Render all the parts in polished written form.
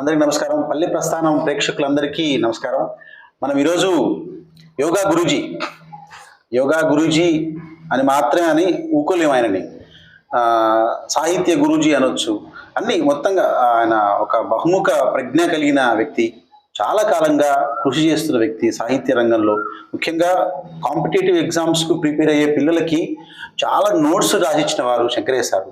అందరికీ నమస్కారం. పల్లి ప్రస్థానం ప్రేక్షకులందరికీ నమస్కారం. మనం ఈరోజు యోగా గురూజీ అని మాత్రమే అని ఊకోలేము ఆయనని. సాహిత్య గురూజీ అనొచ్చు. అన్నీ మొత్తంగా ఆయన ఒక బహుముఖ ప్రజ్ఞ కలిగిన వ్యక్తి, చాలా కాలంగా కృషి చేస్తున్న వ్యక్తి సాహిత్య రంగంలో. ముఖ్యంగా కాంపిటేటివ్ ఎగ్జామ్స్కు ప్రిపేర్ అయ్యే పిల్లలకి చాలా నోట్స్ రాసిచ్చిన వారు శంకరయ్య సార్.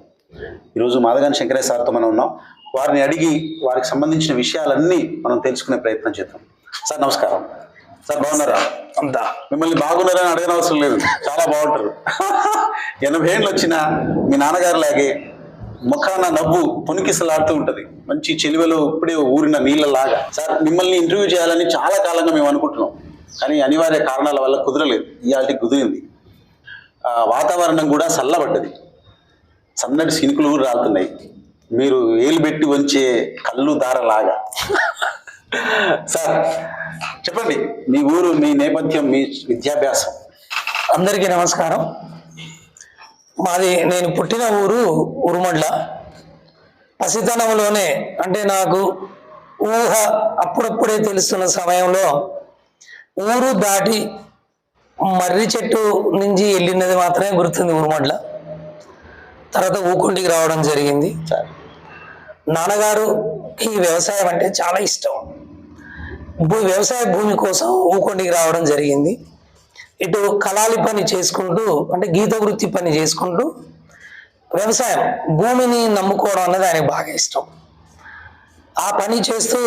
ఈరోజు మాదగాని శంకరయ్య సార్తో మనం ఉన్నాం. వారిని అడిగి వారికి సంబంధించిన విషయాలన్నీ మనం తెలుసుకునే ప్రయత్నం చేద్దాం. సార్ నమస్కారం. సార్ బాగున్నారా? అంతా మిమ్మల్ని బాగున్నారని అడగనవసరం లేదు, చాలా బాగుంటారు. 80 ఏళ్ళు వచ్చినా మీ నాన్నగారు లాగే ముఖాన నవ్వు పునికిసలాడుతూ ఉంటుంది, మంచి చెలివలో ఇప్పుడే ఊరిన నీళ్ళలాగా. సార్ మిమ్మల్ని ఇంటర్వ్యూ చేయాలని చాలా కాలంగా మేము అనుకుంటున్నాం, కానీ అనివార్య కారణాల వల్ల కుదరలేదు. ఇవాళకి కుదిరింది. వాతావరణం కూడా చల్లబడ్డది, సన్నటి సినుకులు కూడా రాలుతున్నాయి. మీరు ఏలు పెట్టి వంచే కళ్ళు దారలాగా. సార్ చెప్పండి, మీ ఊరు, మీ నేపథ్యం, మీ విద్యాభ్యాసం. అందరికీ నమస్కారం. నేను పుట్టిన ఊరు ఉరుమండ్ల. పసితనంలోనే, అంటే నాకు ఊహ అప్పుడప్పుడే తెలుస్తున్న సమయంలో ఊరు దాటి మర్రి చెట్టు నుంచి వెళ్ళినది మాత్రమే గుర్తుంది ఉరుమండ్ల. తర్వాత ఊకొండికి రావడం జరిగింది. నాన్నగారుకి వ్యవసాయం అంటే చాలా ఇష్టం. వ్యవసాయ భూమి కోసం ఊకొండికి రావడం జరిగింది. ఇటు కళాలి పని చేసుకుంటూ, అంటే గీత వృత్తి పని చేసుకుంటూ వ్యవసాయం, భూమిని నమ్ముకోవడం అన్నది ఆయనకు బాగా ఇష్టం. ఆ పని చేస్తూ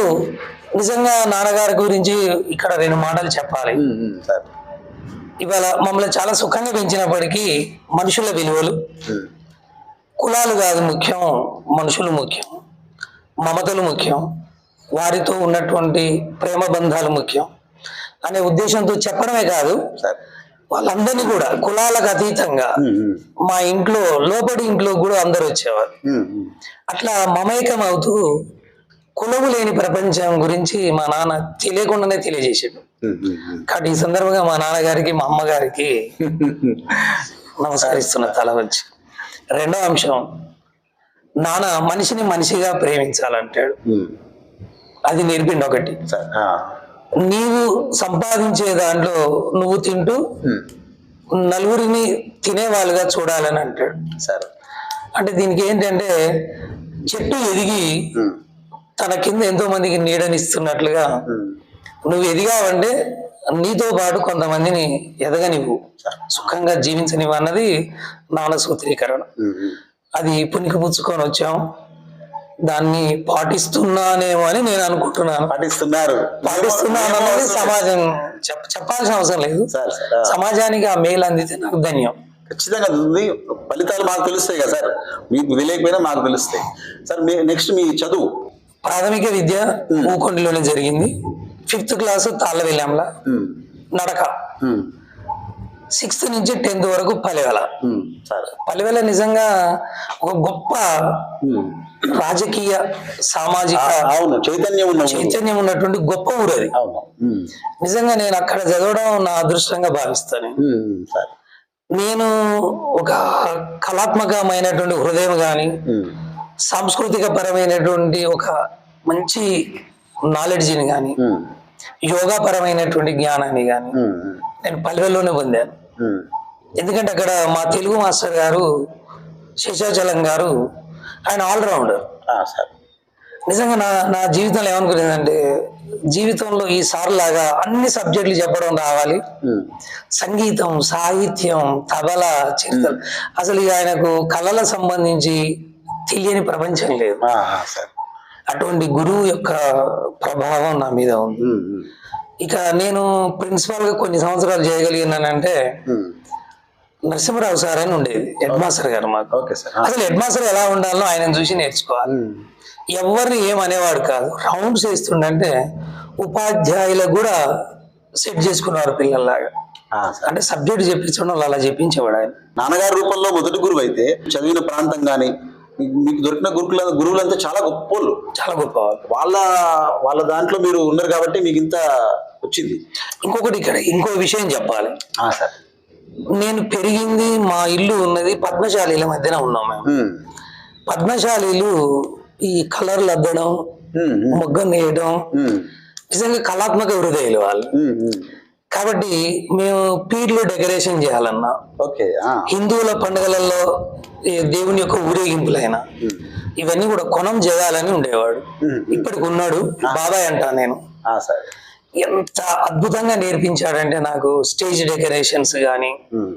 నిజంగా నాన్నగారి గురించి ఇక్కడ 2 మాటలు చెప్పాలి. ఇవాళ మమ్మల్ని చాలా సుఖంగా పెంచినప్పటికీ మనుషుల విలువలు, కులాలు కాదు ముఖ్యం, మనుషులు ముఖ్యం, మమతలు ముఖ్యం, వారితో ఉన్నటువంటి ప్రేమ బంధాలు ముఖ్యం అనే ఉద్దేశంతో చెప్పడమే కాదు, వాళ్ళందరినీ కూడా కులాలకు అతీతంగా మా ఇంట్లో, లోపడి ఇంట్లో కూడా అందరు వచ్చేవారు. అట్లా మమేకం అవుతూ కులము లేని ప్రపంచం గురించి మా నాన్న తెలియకుండానే తెలియజేసాడు. కాబట్టి ఈ సందర్భంగా మా నాన్నగారికి, మా అమ్మగారికి నమస్కరిస్తున్న తల వచ్చి. రెండో అంశం, నాన్న మనిషిని మనిషిగా ప్రేమించాలంటాడు. అది నేర్పిండి. ఒకటి, నీవు సంపాదించే దాంట్లో నువ్వు తింటూ నలుగురిని తినేవాళ్ళుగా చూడాలని అంటాడు. అంటే దీనికి ఏంటంటే, చెట్టు ఎదిగి తన కింద ఎంతో మందికి నీడనిస్తున్నట్లుగా నువ్వు ఎదిగావంటే నీతో పాటు కొంతమందిని ఎదగనివ్వు, సుఖంగా జీవించనివ్వు అన్నది నాన్న సూత్రీకరణ. అది పుణికిపుచ్చుకొని వచ్చాం. దాన్ని పాటిస్తున్నానేమో అని నేను అనుకుంటున్నాను. పాటిస్తున్నాను అన్నది సమాజం చెప్పాల్సిన అవసరం లేదు. సమాజానికి ఆ మేలు అందితే నాకు ధన్యం. ఖచ్చితంగా ఫలితాలు మాకు తెలుస్తాయి కదా సార్, మీకు తెలియకపోయినా మాకు తెలుస్తాయి. సార్ నెక్స్ట్ మీ చదువు? ప్రాథమిక విద్య ఊకొండిలోనే జరిగింది. 5th క్లాసు తాళ్ళవెల్లంలా నడక. 6th నుంచి 10th వరకు పల్లెవెల. పల్లెవెల నిజంగా ఒక గొప్ప రాజకీయ, సామాజిక చైతన్యం ఉన్నటువంటి గొప్ప ఊరు అది. నిజంగా నేను అక్కడ చదవడం నా అదృష్టంగా భావిస్తాను. నేను ఒక కళాత్మకమైనటువంటి హృదయం కానీ, సాంస్కృతిక పరమైనటువంటి ఒక మంచి నాలెడ్జిని కానీ, యోగా పరమైనటువంటి జ్ఞానాన్ని కానీ నేను పల్లెల్లోనే పొందాను. ఎందుకంటే అక్కడ మా తెలుగు మాస్టర్ గారు శేషాచలం గారు, ఆయన ఆల్రౌండర్. నిజంగా నా జీవితంలో ఏమనుకునేదంటే, జీవితంలో ఈ సార్ లాగా అన్ని సబ్జెక్టులు చెప్పడం రావాలి. సంగీతం, సాహిత్యం, తబలా, చిరుతలు, అసలు ఆయనకు కళల సంబంధించి తెలియని ప్రపంచం లేదు. అటువంటి గురువు యొక్క ప్రభావం నా మీద ఉంది. ఇక నేను ప్రిన్సిపాల్ గా కొన్ని సంవత్సరాలు చేయగలిగినానంటే, నరసింహరావు సార్ అని ఉండేది హెడ్ మాస్టర్ గారు మాకు. అసలు హెడ్ మాస్టర్ ఎలా ఉండాలో ఆయన చూసి నేర్చుకోవాలి. ఎవరిని ఏమనేవాడు కాదు, రౌండ్స్ వేస్తుండంటే ఉపాధ్యాయులకు కూడా సెట్ చేసుకునేవారు పిల్లల్లాగా. అంటే సబ్జెక్ట్ చెప్పించడం అలా చెప్పించేవాడు ఆయన. నాన్నగారి రూపంలో మొదటి గురువు అయితే, చదివిన ప్రాంతం కానీ మీకు దొరికిన గురువులంతా చాలా గొప్పవాళ్ళు, చాలా గొప్ప వాళ్ళ దాంట్లో మీరు ఉన్నారు కాబట్టి మీకు ఇంత వచ్చింది. ఇంకొకటి, ఇక్కడ ఇంకో విషయం చెప్పాలి. నేను పెరిగింది, మా ఇల్లు ఉన్నది పద్మశాలీల మధ్యన ఉన్నాం మేము. పద్మశాలీలు ఈ కలర్లు అద్దడం, మొగ్గం నేయడం ఉమ్, నిజంగా కళాత్మక హృదయాలు వాళ్ళు. ఉమ్, ఉమ్. కాబట్టి మేము పీర్లు డెకరేషన్ చేయాలన్నా, ఓకే. ఆ. హిందువుల పండుగలలో ఈ దేవుని యొక్క ఊరేగింపులైనా ఉమ్, ఇవన్నీ కూడా కొనం చేయాలని ఉండేవాడు. ఉమ్, ఇప్పటికి ఉన్నాడు బాబాయ్ అంటా నేను. ఆ, సరే. ఎంత అద్భుతంగా నేర్పించాడంటే నాకు స్టేజ్ డెకరేషన్స్ కానీ, ఉమ్,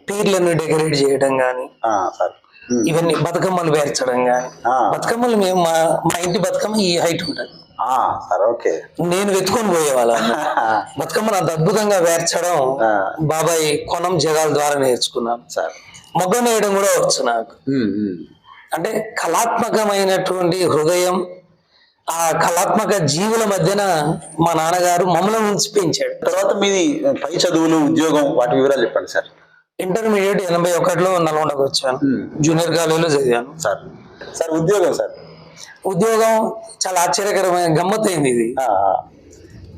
పీర్లను డెకరేట్ చేయడం కానీ, ఆ, సరే. ఉమ్, ఇవన్నీ బతుకమ్మలు పేర్చడం కానీ. ఆ. బతుకమ్మలు మేము మా ఇంటి బతుకమ్మ ఈ హైట్ ఉంటుంది, ఆ, సరే. ఓకే. నేను వెతుకొని పోయేవాళ్ళం. బతుకమ్మను అంత అద్భుతంగా పేర్చడం ఆ. బాబాయ్ కొనం జగాల ద్వారా నేర్చుకున్నాను. సరే. మొగ్గ నేయడం కూడా వచ్చు నాకు. ఉమ్, ఉమ్. అంటే కళాత్మకమైనటువంటి హృదయం, ఆ కళాత్మక జీవుల మధ్యన మా నాన్నగారు మమ్మల్ని ఉంచి పెంచాడు. తర్వాత మీది పై చదువులు, ఉద్యోగం, వాటి వివరాలు చెప్పండి సార్. ఇంటర్మీడియట్ 81లో నల్గొండకు వచ్చాను. జూనియర్ కాలేజీలో చదివాను. సార్. సార్, ఉద్యోగం సార్. ఉద్యోగం చాలా ఆశ్చర్యకరమైన గమ్మత్తైంది ఇది. ఆ, ఆ.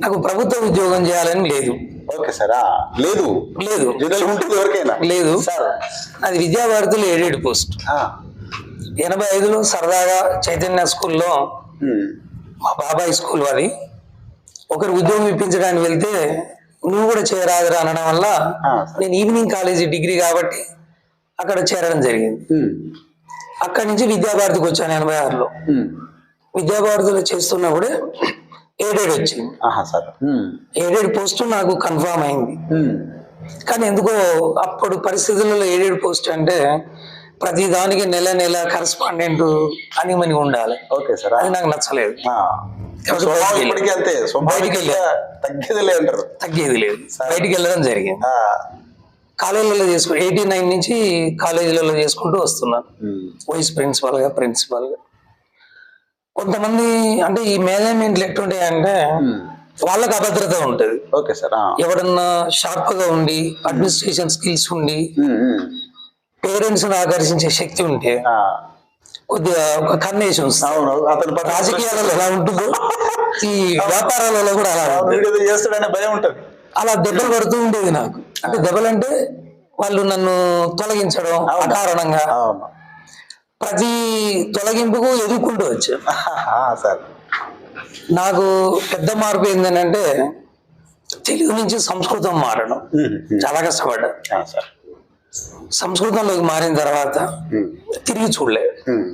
నాకు ప్రభుత్వ ఉద్యోగం చేయాలని లేదు. Okay sir. ఆ, లేదు. లేదు జనరల్ ఉంటుంది ఎవరికైనా. లేదు సార్. అది విద్యాభారతిలో ఎయిడెడ్ పోస్ట్. ఆ. 85లో సరదాగా చైతన్య స్కూల్లో, ఉమ్, మా బాబాయ్ స్కూల్ అది, ఒకరు ఉద్యోగం ఇప్పించడానికి వెళ్తే నువ్వు కూడా చేరాదురా అనడం వల్ల ఆ. నేను ఈవినింగ్ కాలేజీ డిగ్రీ కాబట్టి అక్కడ చేరడం జరిగింది. ఉమ్, అక్కడి నుంచి విద్యాభారతికి వచ్చాను 86లో. ఉమ్. విద్యాభారతిలో చేస్తున్నప్పుడే ఎయిడెడ్ వచ్చింది. ఆహా, సార్. ఉమ్, ఎయిడెడ్ పోస్ట్ నాకు కన్ఫామ్ అయింది. ఉమ్. కానీ ఎందుకో అప్పుడు పరిస్థితులలో ఎయిడెడ్ పోస్ట్ అంటే ప్రతి దానికి నెల నెల కరస్పాండెంట్ అని మని ఉండాలి. Okay sir. అది నాకు నచ్చలేదు. ఆ. స్వభావం ఇప్పటికీ అంతే. బయటికి వెళ్ళా. తగ్గేదిలే అంటారు. తగ్గేది లేదు. బయటికి వెళ్ళడం జరిగింది. ఆ. కాలేజీలలో చేసుకు 89 నుంచి కాలేజీలలో చేసుకుంటూ వస్తున్నాను. ఉమ్, వైస్ ప్రిన్సిపాల్ గా. కొంతమంది అంటే ఈ మేనేజ్మెంట్లు ఎట్లుంటాయంటే ఉమ్. వాళ్ళకి అభద్రత ఉంటుంది. Okay sir. ఆ. ఎవడన్నా షార్ప్ గా ఉండి అడ్మినిస్ట్రేషన్ స్కిల్స్ ఉండి ఉమ్, ఉమ్. పేరెంట్స్ ని ఆకర్షించే శక్తి ఉంటే ఆ. కొద్దిగా ఒక కన్నేషన్ వస్తుంది. అవును. అతను రాజకీయాలలో ఎలా ఉంటుందో ఈ వ్యాపారాలలో కూడా అలా ఉంటుంది. వీడు ఏదో చేస్తాడనే భయం ఉంటది. అలా దెబ్బలు పడుతూ ఉండేది నాకు. అంటే దెబ్బలంటే వాళ్ళు నన్ను తొలగించడం అకారణంగా. అవును. ప్రతి తొలగింపుకు ఎదుర్కొంటూ వచ్చాను. ఆ, సార్. నాకు పెద్ద మార్పు ఏంటంటే తెలుగు నుంచి సంస్కృతం మారడం. ఉమ్, ఉమ్. చాలా కష్టపడ్డా. ఆ, సార్. సంస్కృతంలోకి మారిన తర్వాత ఉమ్, తిరిగి చూడలే. ఉమ్,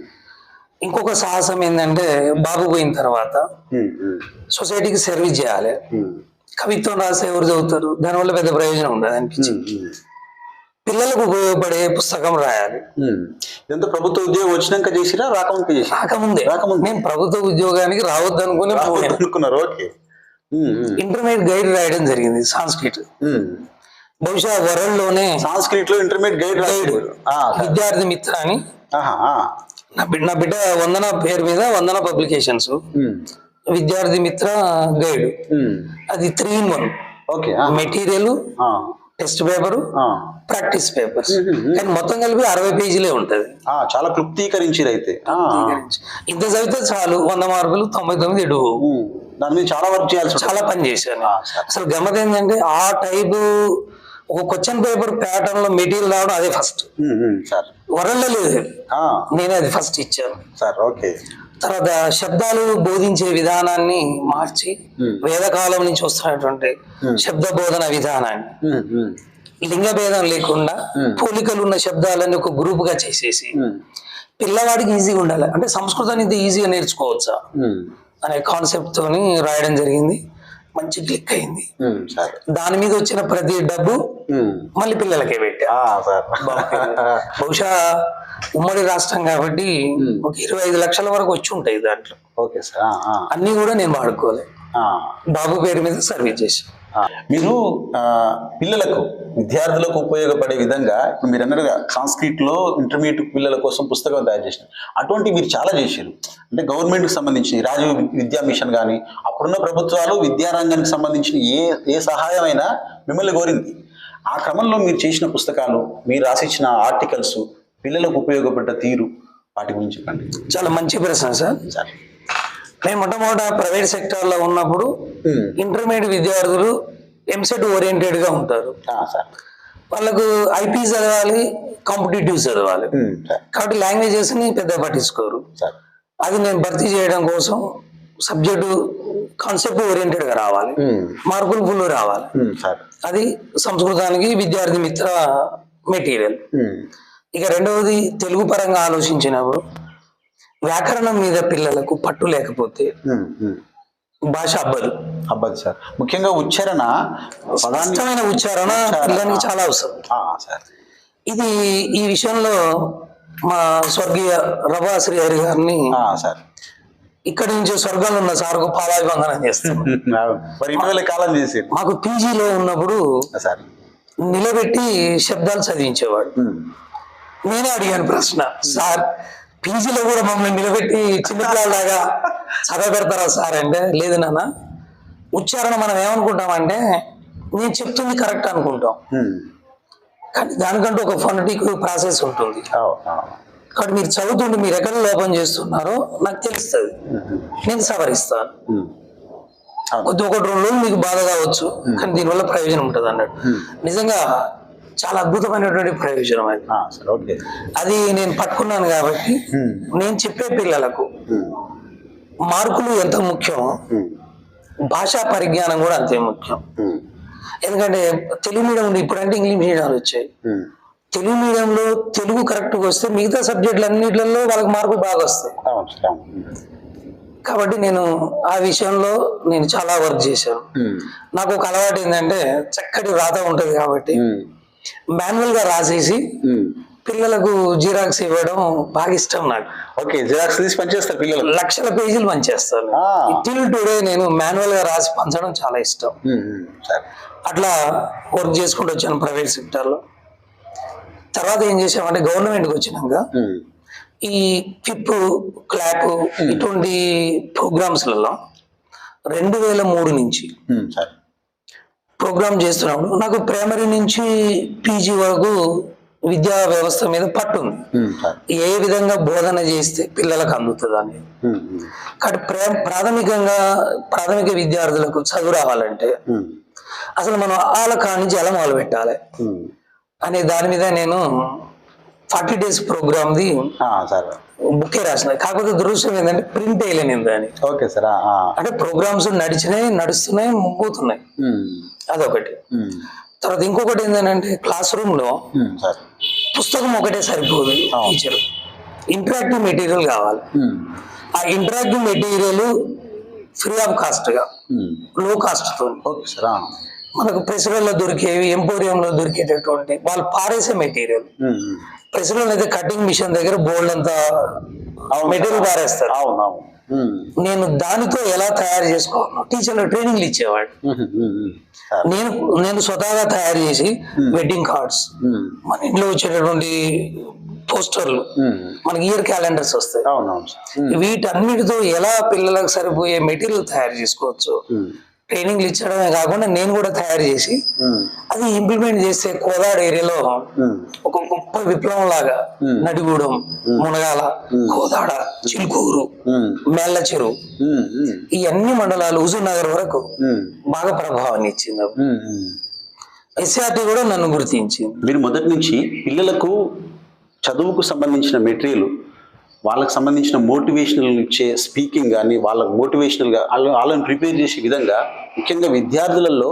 ఇంకొక సాహసం ఏంటంటే బాబు పోయిన తర్వాత ఉమ్, ఉమ్, సొసైటీకి సర్వీస్ చేయాలి. ఉమ్, కవిత్వం రాస్తే ఎవరు చదువుతారు? దానివల్ల పెద్ద ప్రయోజనం ఉండదు అనిపించింది. ఉమ్, ఉమ్. పిల్లలకు ఉపయోగపడే పుస్తకం రాయాలి. ఉమ్. ఇదంతా ప్రభుత్వ ఉద్యోగం వచ్చినాక చేసిరా, రాకముందు చేసిరా? రాకముందే నేను ప్రభుత్వ ఉద్యోగానికి రావద్దు అనుకుని అనుకున్నారు. ఓకే. ఉమ్, ఉమ్, ఇంటర్మీడియట్ గైడ్ రాయడం జరిగింది సాంస్క్రిట్. ఉమ్. బహుశా వరల్డ్ లోనే సాంస్క్రిట్ లో ఇంటర్మీడియట్ గైడ్ రాశారు. ఆ, సార్. విద్యార్థి మిత్ర అని ఆహా, ఆ. నా బిడ్డ వందన పేరు మీద వందన పబ్లికేషన్స్ ఉమ్, విద్యార్థి మిత్ర గైడ్. ఉమ్. అది 3-in-1 ఓకే. ఆ, మెటీరియల్, ఆ, టెస్ట్ పేపరు, ఆ. Practice papers. కానీ మొత్తం కలిపి 60 పేజీలే ఉంటది. ఆ, చాలా క్లుప్తీకరించారు అయితే. ఆ, ఆ. ఇంత చదివితే చాలు, 100 మార్కులు, 99 ఎడువు. ఉమ్. దాని మీద చాలా వర్క్ చేయాల్సి ఉంటుంది. చాలా పని చేశాను. ఆ, సరే. అసలు గమ్మత్ ఏంటంటే ఆ టైపు ఒక క్వశ్చన్ పేపర్ ప్యాటర్న్ లో మెటీరియల్ రావడం అదే ఫస్ట్. ఉమ్, ఉమ్, సార్. వరల్డ్ లేదు, ఆ, నేనే అది ఫస్ట్ ఇచ్చాను. సార్. ఓకే. తర్వాత శబ్దాలు బోధించే విధానాన్ని మార్చి వేదకాలం నుంచి వస్తున్నటువంటి శబ్ద బోధన విధానాన్ని ఉమ్, ఉమ్, లింగ భేదం లేకుండా పోలికలు ఉన్న శబ్దాలని ఒక గ్రూప్ గా చేసేసి ఉమ్, పిల్లవాడికి ఈజీగా ఉండాలి. అంటే సంస్కృతాన్ని ఇంత ఈజీగా నేర్చుకోవచ్చా ఉమ్, అనే కాన్సెప్ట్ తోని రాయడం జరిగింది. మంచి క్లిక్ అయింది. ఉమ్, సార్. దాని మీద వచ్చిన ప్రతి డబ్బు ఉమ్. మళ్ళీ పిల్లలకే పెట్టా. ఆ, సార్. బహుశా ఉమ్మడి రాష్ట్రం కాబట్టి ఒక 25 లక్షల వరకు వచ్చి ఉంటాయి దాంట్లో. Okay sir. ఆ, ఆ. అన్ని కూడా నేను వాడుకోలే, ఆ. బాబు పేరు మీద సర్వీస్ చేసి. మీరు పిల్లలకు, విద్యార్థులకు ఉపయోగపడే విధంగా ఇప్పుడు మీరు అన్నారుగా సాంస్క్రిట్ లో ఇంటర్మీడియట్ పిల్లల కోసం పుస్తకం తయారు చేసిన అటువంటి మీరు చాలా చేశారు. అంటే గవర్నమెంట్ కి సంబంధించి రాజీవ్ విద్యా మిషన్ కానీ అప్పుడున్న ప్రభుత్వాలు విద్యారంగానికి సంబంధించిన ఏ సహాయమైనా మిమ్మల్ని కోరింది. ఆ క్రమంలో మీరు చేసిన పుస్తకాలు, మీరు రాసిచ్చిన ఆర్టికల్స్, పిల్లలకు ఉపయోగపడ్డ తీరు, వాటి గురించి చెప్పండి. చాలా మంచి ప్రశ్న సార్. నేను మొట్టమొదట ప్రైవేట్ సెక్టర్ లో ఉన్నప్పుడు ఇంటర్మీడియట్ విద్యార్థులు ఎంసెట్ ఓరియంటెడ్ గా ఉంటారు. వాళ్ళకు ఐపీ చదవాలి, కాంపిటేటివ్ చదవాలి. కాబట్టి లాంగ్వేజెస్ ని పెద్ద పట్టించుకోరు. అది నేను భర్తీ చేయడం కోసం సబ్జెక్టు కాన్సెప్ట్ ఓరియంటెడ్గా రావాలి, మార్కులు ఫుల్ రావాలి. సార్ అది సంస్కృతానికి విద్యార్థి మిత్ర మెటీరియల్. ఇక రెండవది తెలుగు పరంగా ఆలోచించినప్పుడు వ్యాకరణం మీద పిల్లలకు పట్టు లేకపోతే భాష అబ్బదు సార్. ముఖ్యంగా ఉచ్చారణ, స్పష్టమైన ఉచ్చారణ పిల్లలకి చాలా అవసరం సార్. ఇది ఈ విషయంలో మా స్వర్గీయ రభా శ్రీహరి గారిని సార్ ఇక్కడి నుంచి స్వర్గంలో ఉన్న సార్కు పాదాభివందనం చేస్తాం. మరి ఇటీవల కాలం చేసి మాకు పీజీలో ఉన్నప్పుడు సార్ నిలబెట్టి శబ్దాలు చదివించేవాడు. నేనే అడిగాను ప్రశ్న, సార్ పీజీలో కూడా మమ్మల్ని నిలబెట్టి చిన్నపిల్లలాగా చదవబెడతారా సార్ అంటే, లేదు నాన్న, ఉచ్చారణ మనం ఏమనుకుంటామంటే నేను చెప్తుంది కరెక్ట్ అనుకుంటాం, కానీ దానికంటూ ఒక ఫొనెటిక్ ప్రాసెస్ ఉంటుంది. కాబట్టి మీరు చదువుతుంటే మీరు ఎక్కడ లోపం చేస్తున్నారో నాకు తెలుస్తుంది, నేను సవరిస్తాను. కొద్ది ఒకటి 2 రోజులు మీకు బాధ కావచ్చు, కానీ దీనివల్ల ప్రయోజనం ఉంటుంది అన్నట్టు. నిజంగా చాలా అద్భుతమైనటువంటి ప్రయోజనం అది. అది నేను పట్టుకున్నాను కాబట్టి నేను చెప్పే పిల్లలకు మార్కులు ఎంత ముఖ్యం, భాషా పరిజ్ఞానం కూడా అంతే ముఖ్యం. ఎందుకంటే తెలుగు మీడియం ఉంది, ఇప్పుడంటే ఇంగ్లీష్ మీడియాలు వచ్చాయి. తెలుగు మీడియంలో తెలుగు కరెక్ట్గా వస్తే మిగతా సబ్జెక్టులు అన్నిట్లలో వాళ్ళకి మార్కులు బాగా వస్తాయి. కాబట్టి నేను ఆ విషయంలో నేను చాలా వర్క్ చేశాను. నాకు ఒక అలవాటు ఏంటంటే చక్కటి వ్రాత ఉంటుంది కాబట్టి మాన్యువల్ గా రాసేసి పిల్లలకు జిరాక్స్ ఇవ్వడం బాగా ఇష్టం నాకు. ఓకే, జిరాక్స్ తీసి పనిచేస్తారు పిల్లలు, లక్షల పేజీలు పనిచేస్తాను. టిల్ టుడే నేను మాన్యువల్ గా రాసి పంచడం చాలా ఇష్టం. అట్లా వర్క్ చేసుకుంటూ వచ్చాను ప్రైవేట్ సెక్టార్లో. తర్వాత ఏం చేసామంటే గవర్నమెంట్కి వచ్చినాక ఈ క్లిప్ క్లాప్ ఇటువంటి ప్రోగ్రామ్స్లలో 2003 నుంచి ప్రోగ్రామ్ చేస్తున్నప్పుడు నాకు ప్రైమరీ నుంచి పీజీ వరకు విద్యా వ్యవస్థ మీద పట్టుంది, ఏ విధంగా బోధన చేస్తే పిల్లలకు అందుతుంది అని. కాబట్టి ప్రాథమిక విద్యార్థులకు చదువు రావాలంటే అసలు మనం ఆల కానించి ఎలా మొదలు పెట్టాలి అనే దాని మీద నేను 40 days ప్రోగ్రామ్ది బుక్కే రాసిన. కాకపోతే దురదృష్టం ఏంటంటే ప్రింట్ వేయలేని దాన్ని. Okay sir. అంటే ప్రోగ్రామ్స్ నడుస్తున్నాయి పోతున్నాయి, అదొకటి. తర్వాత ఇంకొకటి ఏంటంటే క్లాస్ రూమ్ లో పుస్తకం ఒకటే సరిపోదు, టీచర్ ఇంటరాక్టివ్ మెటీరియల్ కావాలి. ఆ interactive material free of cost గా, లో కాస్ట్ తో మనకు ప్రెసిడెంట్లో దొరికేవి, ఎంపోరియంలో దొరికేటటువంటి వాళ్ళు పారేసే మెటీరియల్. ప్రెసిడెంట్ అయితే కటింగ్ మిషన్ దగ్గర బోల్డ్ అంతా మెటీరియల్ పారేస్తారు. నేను దానితో ఎలా తయారు చేసుకోవాలో టీచర్లు ట్రైనింగ్లు ఇచ్చేవాడు. నేను స్వతహాగా తయారు చేసి వెడ్డింగ్ కార్డ్స్, మన ఇంట్లో వచ్చేటటువంటి పోస్టర్లు, మనకి ఇయర్ క్యాలెండర్స్ వస్తాయి, వీటన్నిటితో ఎలా పిల్లలకు సరిపోయే మెటీరియల్ తయారు చేసుకోవచ్చు ట్రైనింగ్లు ఇచ్చడమే కాకుండా నేను కూడా తయారు చేసి అది ఇంప్లిమెంట్ చేస్తే కోదాడ ఏరియాలో ఒక గొప్ప విప్లవం లాగా నడిగూడెం, మునగాల, కోదాడ, చిలుకూరు, మేళ్ల చెరువు ఈ అన్ని మండలాలు హుజూర్ నగర్ వరకు బాగా ప్రభావాన్ని ఇచ్చింది. ఎస్ఆర్టీ కూడా నన్ను గుర్తించింది. మీరు మొదటి నుంచి పిల్లలకు చదువుకు సంబంధించిన మెటీరియల్, వాళ్ళకి సంబంధించిన మోటివేషనల్ ఇచ్చే స్పీకింగ్ కానీ, వాళ్ళకి మోటివేషనల్గా వాళ్ళని ప్రిపేర్ చేసే విధంగా, ముఖ్యంగా విద్యార్థులలో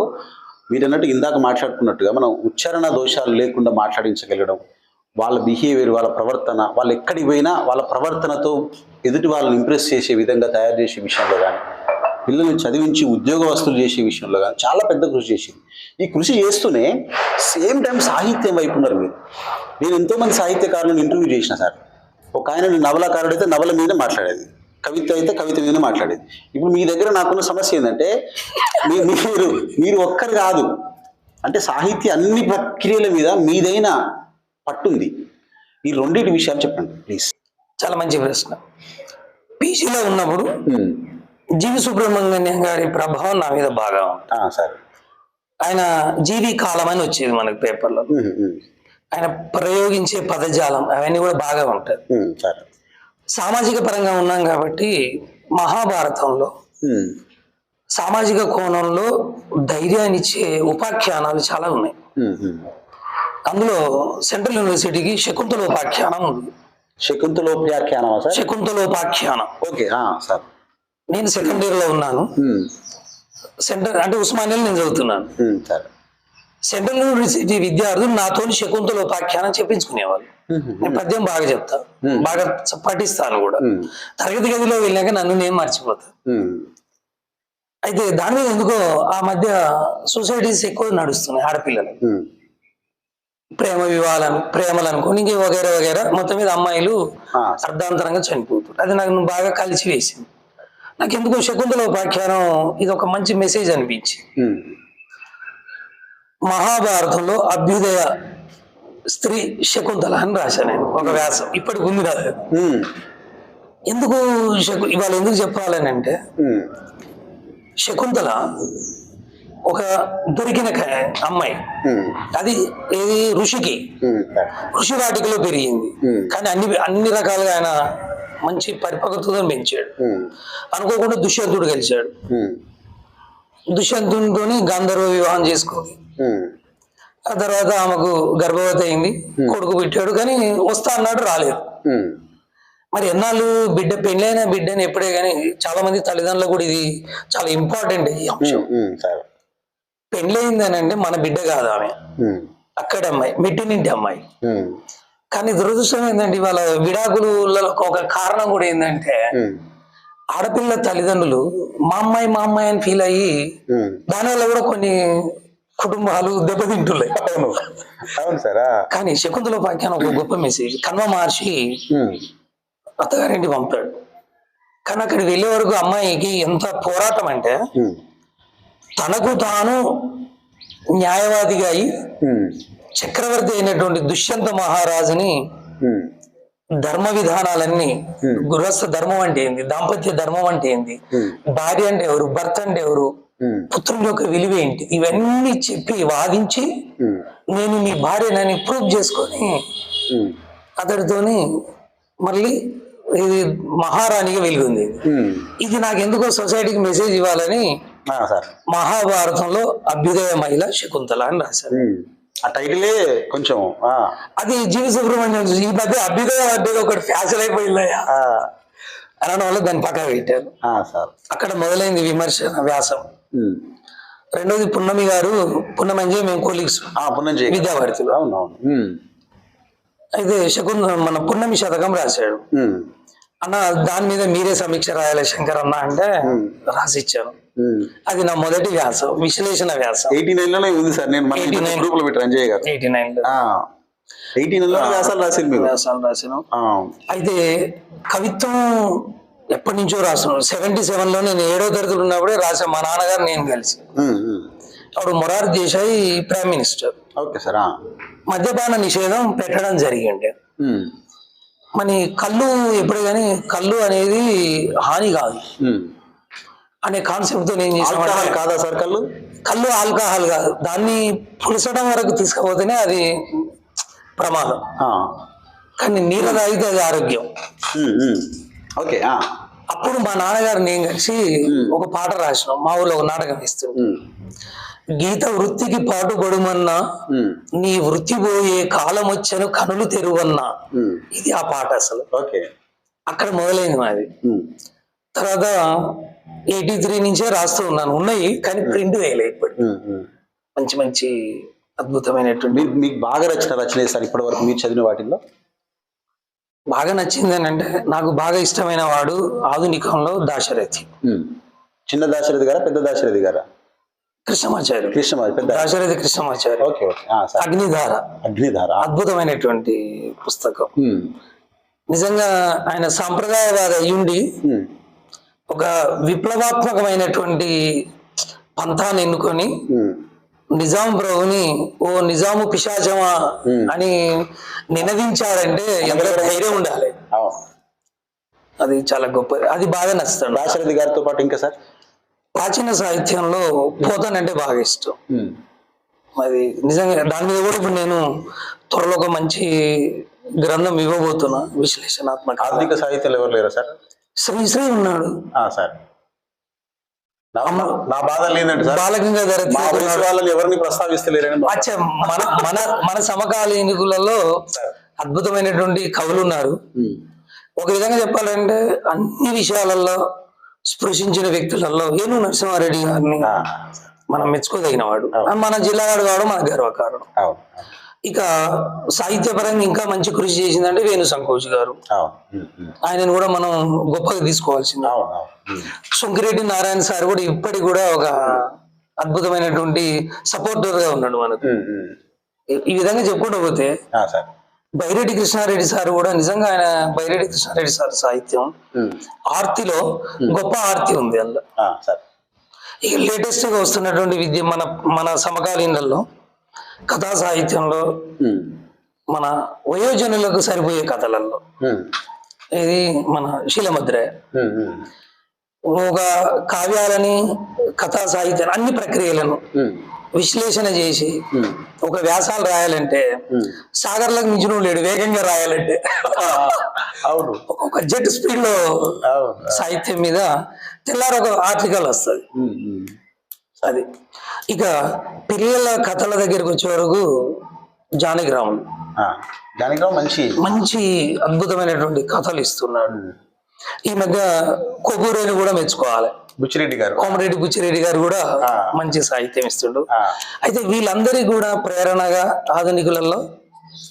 మీరు అన్నట్టు ఇందాక మాట్లాడుకున్నట్టుగా మనం ఉచ్చారణ దోషాలు లేకుండా మాట్లాడించగలగడం, వాళ్ళ బిహేవియర్, వాళ్ళ ప్రవర్తన, వాళ్ళు ఎక్కడికి పోయినా వాళ్ళ ప్రవర్తనతో ఎదుటి వాళ్ళని ఇంప్రెస్ చేసే విధంగా తయారు చేసే విషయంలో కానీ, పిల్లల్ని చదివించి ఉద్యోగస్తులు చేసే విషయంలో కానీ చాలా పెద్ద కృషి చేసింది. ఈ కృషి చేస్తూనే సేమ్ టైం సాహిత్యం వైపు ఉన్నారు మీరు. నేను ఎంతోమంది సాహిత్యకారులను ఇంటర్వ్యూ చేసిన సార్. ఒక ఆయన నవలాకారుడు అయితే నవల మీద మాట్లాడేది, కవిత అయితే కవిత మీదనే మాట్లాడేది. ఇప్పుడు మీ దగ్గర నాకున్న సమస్య ఏంటంటే మీరు ఒక్కరు కాదు, అంటే సాహిత్య అన్ని ప్రక్రియల మీద మీదైన పట్టుంది. ఈ రెండింటి విషయాలు చెప్పండి ప్లీజ్. చాలా మంచి ప్రశ్న. పీజీలో ఉన్నప్పుడు జీవి సుబ్రహ్మణ్యం గారి ప్రభావం నా మీద బాగా ఉంది సార్. ఆయన జీవి కాలం అని వచ్చేది మనకి పేపర్లో. ఆయన ప్రయోగించే పదజాలం అవన్నీ కూడా బాగా ఉంటాయి. సామాజిక పరంగా ఉన్నాం కాబట్టి మహాభారతంలో సామాజిక కోణంలో ధైర్యాన్ని ఇచ్చే ఉపాఖ్యానాలు చాలా ఉన్నాయి. అందులో సెంట్రల్ యూనివర్సిటీకి శకుంతలోపాఖ్యానం ఉంది. శకుంతలోపాఖ్యానం. శకుంతలోపాఖ్యానం ఓకే సార్. నేను సెకండ్ ఇయర్ లో ఉన్నాను. సెంటర్ అంటే ఉస్మానియాలో నేను చదువుతున్నాను. సరే. సెంట్రల్ యూనివర్సిటీ విద్యార్థులు నాతో శకుంతల ఉపాఖ్యానం చెప్పించుకునేవాళ్ళు. నేను పద్యం బాగా చెప్తా, బాగా పఠిస్తాను కూడా. తరగతి గదిలో వెళ్ళాక నన్ను నేను మర్చిపోతాను. అయితే దాని మీద ఎందుకో ఆ మధ్య సొసైటీస్ ఎక్కువ నడుస్తున్నాయి. ఆడపిల్లలు ప్రేమ వివాహాలను, ప్రేమలు అనుకోని ఇంకే వగేరా వగేరా, మొత్తం మీద అమ్మాయిలు అర్ధాంతరంగా చనిపోతారు. అది నాకు బాగా కలిసి వేసింది. నాకు ఎందుకో శకుంతల ఉపాఖ్యానం ఇది ఒక మంచి మెసేజ్ అనిపించింది. మహాభారతంలో అభ్యుదయ స్త్రీ శకుంతల అని రాశాను నేను ఒక వ్యాసం. ఇప్పటికి ఉంది కాదు. ఎందుకు ఇవాళ ఎందుకు చెప్పాలని అంటే, శకుంతల ఒక దొరికిన అమ్మాయి. అది ఏది ఋషి వాటికలో పెరిగింది. కానీ అన్ని రకాలుగా ఆయన మంచి పరిపక్వతతో పెంచాడు. అనుకోకుండా దుష్యంతుడు గెలిచాడు. దుష్యంతునితో గంధర్వ వివాహం చేసుకుంది. ఆ తర్వాత ఆమెకు గర్భవతి అయింది, కొడుకు పెట్టాడు. కానీ వస్తా అన్నాడు, రాలేదు. మరి ఎన్నాళ్ళు బిడ్డ పెళ్ళైన బిడ్డని ఎప్పుడే కానీ చాలా మంది తల్లిదండ్రులకు కూడా ఇది చాలా ఇంపార్టెంట్ ఈ అంశం. పెళ్ళయింది అని అంటే మన బిడ్డ కాదు ఆమె, అక్కడ అమ్మాయి, మెట్టినింటి అమ్మాయి. కానీ దురదృష్టం ఏంటంటే ఇవాళ విడాకులలో ఒక కారణం కూడా ఏంటంటే, ఆడపిల్ల తల్లిదండ్రులు మా అమ్మాయి అని ఫీల్ అయ్యి దానివల్ల కూడా కొన్ని కుటుంబాలు దెబ్బతింటున్నాయి. అవును సార్. కానీ శకుంతల ఉపాఖ్యానం ఒక గొప్ప మెసేజ్. కన్వ మహర్షి అత్తగారింటి పంపాడు. కానీ అక్కడికి వెళ్ళే వరకు అమ్మాయికి ఎంత పోరాటం అంటే, తనకు తాను న్యాయవాదిగా అయి చక్రవర్తి అయినటువంటి దుష్యంత మహారాజుని ధర్మ విధానాలన్నీ, గృహస్థ ధర్మం అంటే ఏంది, దాంపత్య ధర్మం అంటే ఏంది, భార్య అంటే ఎవరు, భర్త అంటే ఎవరు, పుత్రుని యొక్క విలువ ఏంటి, ఇవన్నీ చెప్పి వాదించి నేను నీ భార్యనని ప్రూవ్ చేసుకొని అతడితోని మళ్ళీ ఇది మహారాణిగా వెలుగుంది. ఇది నాకు ఎందుకో సొసైటీకి మెసేజ్ ఇవ్వాలని మహాభారతంలో అభ్యుదయ మహిళ శకుంతల అని రాశారు. ఆ టైటిలే కొంచెం అది జీవి సుబ్రహ్మణ్యం ఈ మధ్య అభ్యుదయ అంటే ఒకటి ఫ్యాషన్ అయిపోయిందయ్యా అనడం వల్ల దాన్ని పక్కన పెట్టారు. అక్కడ మొదలైంది విమర్శన వ్యాసం. రెండోది పున్నమి గారు, పున్నమి అంటే మేము కొలీగ్స్, విద్యావర్తులు. అయితే మన పున్నమి శతకం రాశాడు. అన్న దాని మీద మీరే సమీక్ష రాయాలి శంకర్ అన్న అంటే రాసిచ్చాను. అది నా మొదటి వ్యాసం, విశ్లేషణ వ్యాసం. 89 ఉంది సార్. నేను 89 వ్యాసాలు రాశాను. అయితే కవిత్వం ఎప్పటి నుంచో రాస్తున్నాను. 77లో నేను 7వ తరగతిలో ఉన్నప్పుడే రాశాను. మా నాన్నగారు నేను కలిసి. అప్పుడు మొరార్జీ దేశాయ్ ప్రైమ్ మినిస్టర్. మద్యపాన నిషేధం పెట్టడం జరిగింది. మరి కళ్ళు ఎప్పుడే కానీ కళ్ళు అనేది హాని కాదు అనే కాన్సెప్ట్ తో నేను చేసాను. కాదా సార్? కళ్ళు ఆల్కహాల్ కాదు, దాన్ని పులసడం వరకు తీసుకుపోతేనే అది ప్రమాదం. కానీ నీరు తాగితే అది ఆరోగ్యం. అప్పుడు మా నాన్నగారు నేను కలిసి ఒక పాట రాసినాం. మా ఊళ్ళో ఒక నాటకం ఇస్తుంది. గీత వృత్తికి పాటుపడుమన్నా నీ వృత్తి పోయే కాలం వచ్చను కనులు తెరువన్నా, ఇది ఆ పాట. అసలు అక్కడ మొదలైంది మాది. తర్వాత 83 నుంచే రాస్తూ ఉన్నాను. ఉన్నాయి కానీ ప్రింట్ వేయలే ఇప్పుడు. మంచి మంచి అద్భుతమైనటువంటి. మీకు బాగా నచ్చిన రచన సార్ ఇప్పటి వరకు మీరు చదివిన వాటిల్లో? బాగా నచ్చింది అని అంటే, నాకు బాగా ఇష్టమైన వాడు ఆధునికంలో దాశరథి. చిన్న దాశరథి గారా, పెద్ద దాశరథి గారా? కృష్ణమాచార్య. దాశరథి కృష్ణమాచార్య. అగ్నిధార అద్భుతమైనటువంటి పుస్తకం. నిజంగా ఆయన సాంప్రదాయవాద అయ్యుండి ఒక విప్లవాత్మకమైనటువంటి పంథాన్ని ఎన్నుకొని నిజాం ప్రభుని ఓ నిజాము పిశాచమా అని నినదించాడంటే ఎంత ధైర్యం ఉండాలి. అది చాలా గొప్ప. అది బాగా నచ్చుతాడు. దాశరథి గారితో పాటు ఇంకా సార్ ప్రాచీన సాహిత్యంలో పోతన్ అంటే బాగా ఇష్టం. అది నిజంగా దాని మీద కూడా ఇప్పుడు నేను త్వరలో ఒక మంచి గ్రంథం ఇవ్వబోతున్నా, విశ్లేషణాత్మక. ఆధునిక సాహిత్యంలో ఎవరు లేరా సార్? శ్రీశ్రీ ఉన్నాడు సార్. నా బాధ లేదండి సార్, బాలగంగాధర వాళ్ళని ఎవరిని ప్రస్తావిస్తలేరని. మన సమకాలీనులలో అద్భుతమైనటువంటి కవులు ఉన్నారు. ఒక విధంగా చెప్పాలంటే అన్ని విషయాలలో స్పృశించిన వ్యక్తులలో ఏను నరసింహారెడ్డి గారిని ఆ, మనం మెచ్చుకోదగిన వాడు. మన జిల్లా వాడు కావడం మన గర్వకారణం. అవును ఇక సాహిత్యపరంగా ఇంకా మంచి కృషి చేసిందంటే వేణు సంకోచ్ గారు. అవును ఆయనను కూడా మనం గొప్పగా తీసుకోవాల్సింది. అవును అవును శృంకిరెడ్డి నారాయణ సార్ కూడా ఇప్పటికి కూడా ఒక అద్భుతమైనటువంటి సపోర్టర్ గా ఉన్నాడు మనకు. ఈ విధంగా చెప్పుకుంటూ పోతే సార్ బైరెడ్డి కృష్ణారెడ్డి సార్ కూడా నిజంగా ఆయన బైరెడ్డి కృష్ణారెడ్డి సార్ సాహిత్యం ఆర్తిలో గొప్ప ఆర్తి ఉంది అందులో. సార్ ఇక లేటెస్ట్ గా వస్తున్నటువంటి విద్య మన మన సమకాలీనల్లో కథా సాహిత్యంలో మన వయోజనులకు సరిపోయే కథలలో ఇది మన శీలముద్ర ఒక కావ్యాలని కథా సాహిత్యాన్ని అన్ని ప్రక్రియలను విశ్లేషణ చేసి ఒక వ్యాసాలు రాయాలంటే సాగర్లకు మించిన లేడు వేగంగా రాయాలంటే. అవును ఒక జెట్ స్పీడ్ లో సాహిత్యం మీద తెల్లారు ఒక ఆర్టికల్ వస్తుంది. అది ఇక పిల్లల కథల దగ్గరికి వచ్చే వరకు జానకిరాములు మంచి మంచి అద్భుతమైనటువంటి కథలు ఇస్తున్నాడు. ఈ మధ్య కొబ్బూరేని కూడా మెచ్చుకోవాలి. బుచ్చిరెడ్డి గారు, కోమరెడ్డి బుచ్చిరెడ్డి గారు కూడా మంచి సాహిత్యం ఇస్తుండు. అయితే వీళ్ళందరికీ కూడా ప్రేరణగా ఆధునికులలో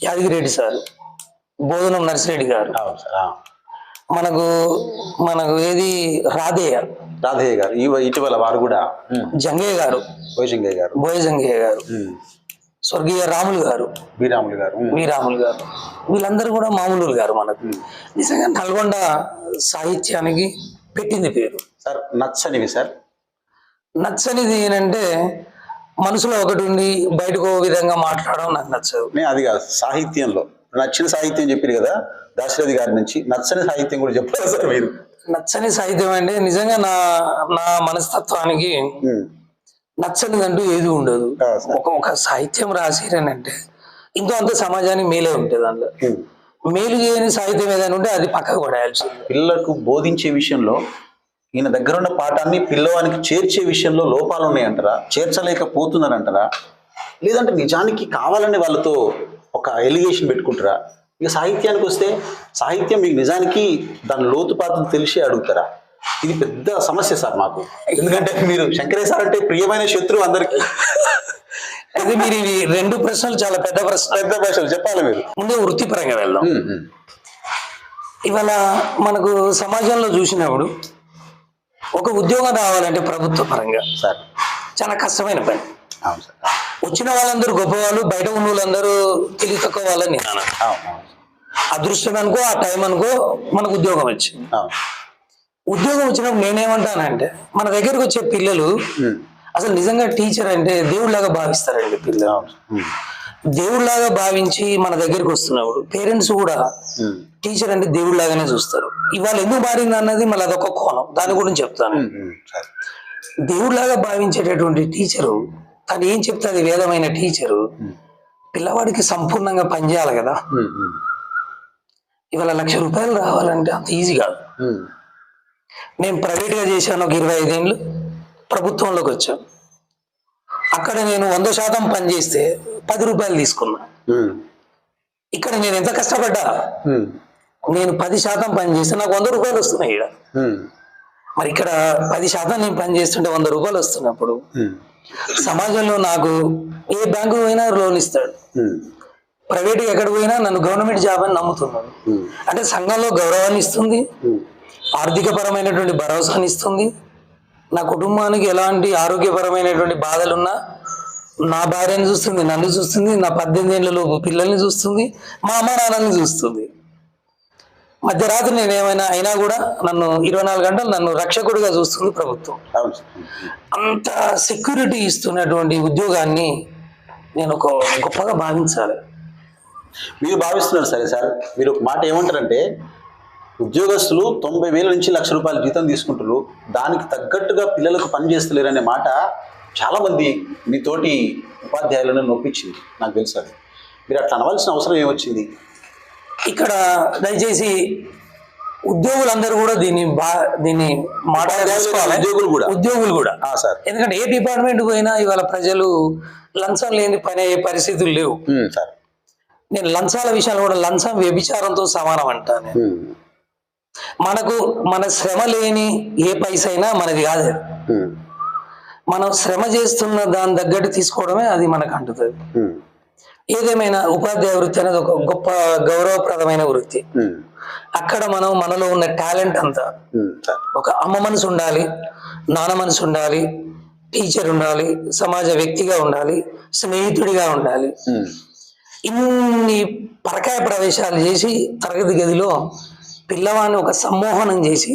యాదగిరెడ్డి సార్, బోధనం నర్సిరెడ్డి గారు, మనకు మనకు ఏది రాధేయ గారు ఇటీవల వారు కూడా జంగయ్య గారు, బోయ జంగయ్య గారు, స్వర్గీయ రాములు గారు, వీరాములు గారు వీళ్ళందరూ కూడా మామూలు గారు. మనకు నిజంగా నల్గొండ సాహిత్యానికి పెట్టింది పేరు. సార్ నచ్చనిది ఏంటంటే మనసులో ఒకటి ఉండి బయటకు ఓ విధంగా మాట్లాడడం నాకు నచ్చదు. అది కాదు, సాహిత్యంలో నచ్చిన సాహిత్యం చెప్పారు కదా దాశరథి గారి నుంచి, నచ్చని సాహిత్యం కూడా చెప్పారు సార్ మీరు. నచ్చని సాహిత్యం అంటే నిజంగా నా నా మనస్తత్వానికి నచ్చనిదంటూ ఏది ఉండదు. ఒక సాహిత్యం రాసిరనంటే ఇంకో అంత సమాజానికి మేలే ఉంటుంది. అందులో మేలు చేయని సాహిత్యం ఏదైనా ఉంటే అది పక్కకు పడేయాల్సింది. పిల్లలకు బోధించే విషయంలో ఈయన దగ్గర ఉన్న పాఠాన్ని పిల్లవానికి చేర్చే విషయంలో లోపాలు ఉన్నాయంటారా, చేర్చలేకపోతున్నారంటారా, లేదంటే నిజానికి కావాలని వాళ్ళతో ఒక ఎలిగేషన్ పెట్టుకుంటారా? ఇక సాహిత్యానికి వస్తే సాహిత్యం మీకు నిజానికి దాని లోతుపాతం తెలిసి అడుగుతారా? ఇది పెద్ద సమస్య సార్ మాకు. ఎందుకంటే మీరు శంకరయ్య సార్ అంటే ప్రియమైన శత్రువు అందరికీ. అది మీరు ఇవి రెండు ప్రశ్నలు చాలా పెద్ద ప్రశ్నలు చెప్పాలి. మీరు ముందే వృత్తిపరంగా వెళ్దాం. ఇవాళ మనకు సమాజంలో చూసినప్పుడు ఒక ఉద్యోగం రావాలంటే ప్రభుత్వ పరంగా సార్ చాలా కష్టమైన పని. అవును సార్. వచ్చిన వాళ్ళందరూ గొప్పవాళ్ళు, బయట ఉన్న వాళ్ళందరూ తెలివి తక్కువ వాళ్ళని నేను అన్నాను. అదృష్టం అనుకో, ఆ టైం అనుకో మనకు ఉద్యోగం వచ్చింది. ఉద్యోగం వచ్చినప్పుడు నేనేమంటానంటే మన దగ్గరకు వచ్చే పిల్లలు అసలు నిజంగా టీచర్ అంటే దేవుడిలాగా భావిస్తారండి. పిల్లలు దేవుడిలాగా భావించి మన దగ్గరికి వస్తున్నప్పుడు పేరెంట్స్ కూడా టీచర్ అంటే దేవుడిలాగానే చూస్తారు. ఇవాళ ఎందుకు మారింది అన్నది మళ్ళీ అదొక కోణం, దాని గురించి చెప్తాను. దేవుడిలాగా భావించేటటువంటి టీచరు తను ఏం చెప్తే అది వేదమైన టీచరు పిల్లవాడికి సంపూర్ణంగా పనిచేయాలి కదా. ఇవాళ 1,00,000 రూపాయలు రావాలంటే అంత ఈజీ కాదు. నేను ప్రైవేట్ గా చేశాను ఒక 25 ఏళ్ళు, ప్రభుత్వంలోకి వచ్చాను. అక్కడ నేను 100% పని చేస్తే 10 రూపాయలు తీసుకున్నా. ఇక్కడ నేను ఎంత కష్టపడ్డా, నేను 10% పని చేస్తే నాకు 100 రూపాయలు వస్తున్నాయి. ఇక్కడ మరి ఇక్కడ 10% నేను పని చేస్తుంటే 100 రూపాయలు వస్తున్నప్పుడు సమాజంలో నాకు ఏ బ్యాంకు పోయినా లోన్ ఇస్తాడు, ప్రైవేట్ ఎక్కడ పోయినా నన్ను గవర్నమెంట్ జాబ్ అని నమ్ముతున్నాడు. అంటే సంఘంలో గౌరవాన్ని ఇస్తుంది, ఆర్థిక పరమైనటువంటి భరోసాని ఇస్తుంది. నా కుటుంబానికి ఎలాంటి ఆరోగ్యపరమైనటువంటి బాధలున్నా నా భార్యని చూస్తుంది, నన్ను చూస్తుంది, నా 18 ఏళ్ళలోపు పిల్లల్ని చూస్తుంది, మా అమ్మ నాన్నని చూస్తుంది. మధ్యరాత్రి నేను ఏమైనా అయినా కూడా నన్ను 24 గంటలు నన్ను రక్షకుడిగా చూస్తుంది ప్రభుత్వం. అంత సెక్యూరిటీ ఇస్తున్నటువంటి ఉద్యోగాన్ని నేను ఒక గొప్పగా భావించాలి. మీరు భావిస్తున్నారు సరే సార్. మీరు ఒక మాట ఏమంటారంటే ఉద్యోగస్తులు 90,000 నుంచి 1,00,000 రూపాయలు జీతం తీసుకుంటారు, దానికి తగ్గట్టుగా పిల్లలకు పని చేస్తలేరు అనే మాట చాలామంది మీతోటి ఉపాధ్యాయులను నొప్పించింది, నాకు తెలుసు. అది మీరు అట్లా అనవలసిన అవసరం ఏమొచ్చింది? ఇక్కడ దయచేసి ఉద్యోగులందరూ కూడా దీన్ని మాట్లాడుకోవాలి. ఉద్యోగులు కూడా సార్, ఎందుకంటే ఏ డిపార్ట్మెంట్ పోయినా ఇవాళ ప్రజలు లంచం లేని పని అయ్యే పరిస్థితులు లేవు సార్. నేను లంచాల విషయాలు కూడా లంచం వ్యభిచారంతో సమానం అంటాను. మనకు మన శ్రమ లేని ఏ పైసైనా మనది కాదు అది. ఉమ్, మనం శ్రమ చేస్తున్న దాని తగ్గట్టు తీసుకోవడమే అది మనకు అంటుతుంది. ఉమ్, ఏదేమైనా ఉపాధ్యాయ వృత్తి అనేది ఒక గొప్ప గౌరవప్రదమైన వృత్తి. ఉమ్, అక్కడ మనం మనలో ఉన్న టాలెంట్ అంతా, సార్. ఒక అమ్మ మనసు ఉండాలి, నాన్న మనసు ఉండాలి, టీచర్ ఉండాలి, సమాజ వ్యక్తిగా ఉండాలి, స్నేహితుడిగా ఉండాలి. ఉమ్, ఇన్ని పరకాయ ప్రవేశాలు చేసి తరగతి గదిలో పిల్లవాడిని ఒక సమ్మోహనం చేసి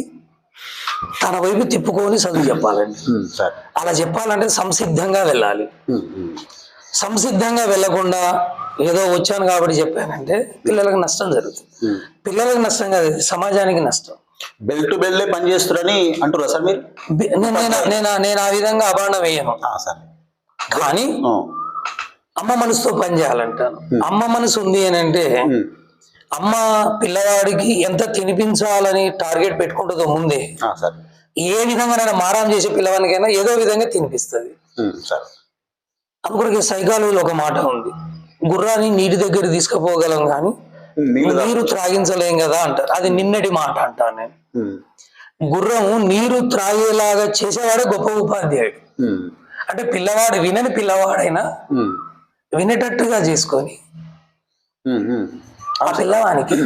తన వైపు తిప్పుకొని చదువు చెప్పాలండి. సార్. అలా చెప్పాలంటే సంసిద్ధంగా వెళ్ళాలి. ఉమ్, ఉమ్, సంసిద్ధంగా వెళ్ళకుండా ఏదో వచ్చాను కాబట్టి చెప్పానంటే పిల్లలకు నష్టం జరుగుతుంది. ఉమ్. పిల్లలకు నష్టం కాదు, సమాజానికి నష్టం. బెల్ టు బెల్లే పని చేస్తున్నారని అంటురా సార్ మీరు? నేను ఆ విధంగా అభాండం వేయను, సార్. కానీ అమ్మ మనసుతో పని చేయాలంటాను. అమ్మ మనసు ఉంది అని అంటే అమ్మ పిల్లవాడికి ఎంత తినిపించాలని టార్గెట్ పెట్టుకుంటుందో ముందే సార్. ఏ విధంగా మారం చేసే పిల్లవానికైనా ఏదో విధంగా తినిపిస్తుంది. సార్. అందుకొరకు సైకాలజీలో ఒక మాట ఉంది, గుర్రాన్ని నీటి దగ్గర తీసుకుపోగలం కానీ నీరు త్రాగించలేం కదా అంటారు. అది నిన్నటి మాట అంటాను నేను. గుర్రం నీరు త్రాగేలాగా చేసేవాడే గొప్ప ఉపాధ్యాయుడు. అంటే పిల్లవాడు వినని పిల్లవాడైనా వినేటట్టుగా చేసుకొని ఆ పిల్లవానికి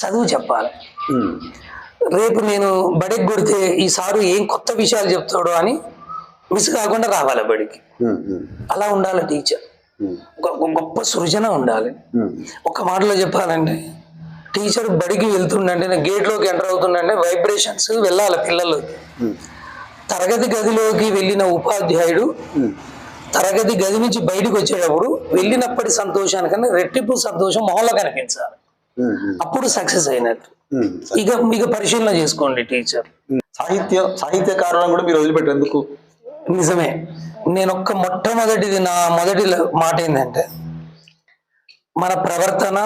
చదువు చెప్పాలి. రేపు నేను బడికి కొడితే ఈ సారు ఏం కొత్త విషయాలు చెప్తాడు అని మిస్ కాకుండా రావాలి బడికి. అలా ఉండాలి టీచర్. గొప్ప సృజన ఉండాలి. ఒక మాటలో చెప్పాలంటే టీచర్ బడికి వెళ్తుండంటే గేట్లోకి ఎంటర్ అవుతుండంటే వైబ్రేషన్స్ వెళ్ళాలి పిల్లల్లోకి. తరగతి గదిలోకి వెళ్ళిన ఉపాధ్యాయుడు తరగతి గది నుంచి బయటకు వచ్చేటప్పుడు వెళ్ళినప్పటి సంతోషానికన్నా రెట్టింపు సంతోషం మొహంలో కనిపించాలి. అప్పుడు సక్సెస్ అయినట్టు. ఇక పరిశీలన చేసుకోండి టీచర్. సాహిత్యకారులను కూడా మీరు వదిలిపెట్టేందుకు? నిజమే. నేను మొట్టమొదటిది నా మొదటి మాట ఏంటంటే మన ప్రవర్తన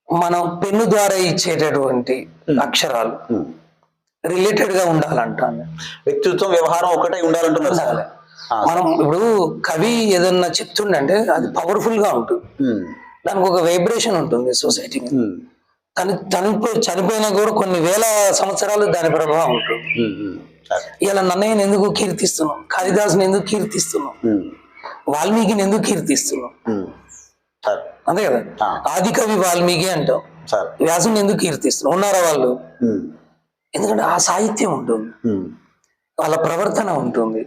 మనం పెన్ను ద్వారా ఇచ్చేటటువంటి అక్షరాలు రిలేటెడ్ గా ఉండాలంటాను. వ్యక్తిత్వం వ్యవహారం ఒకటే ఉండాలంటున్నారు. మనం ఇప్పుడు కవి ఏదన్నా చెప్తుండంటే అది పవర్ఫుల్ గా ఉంటుంది, దానికి ఒక వైబ్రేషన్ ఉంటుంది సొసైటీకి. చనిపోయినా కూడా కొన్ని వేల సంవత్సరాలు దాని ప్రభావం ఉంటుంది. ఇలా నన్నయ్యని ఎందుకు కీర్తిస్తున్నాం, కాళిదాసుని ఎందుకు కీర్తిస్తున్నాం, వాల్మీకిని ఎందుకు కీర్తిస్తున్నాం? అంతే కదా, ఆది కవి వాల్మీకి అంటాం, వ్యాసుని ఎందుకు కీర్తిస్తున్నాం? ఉన్నారా వాళ్ళు? ఎందుకంటే ఆ సాహిత్యం ఉంటుంది, వాళ్ళ ప్రవర్తన ఉంటుంది.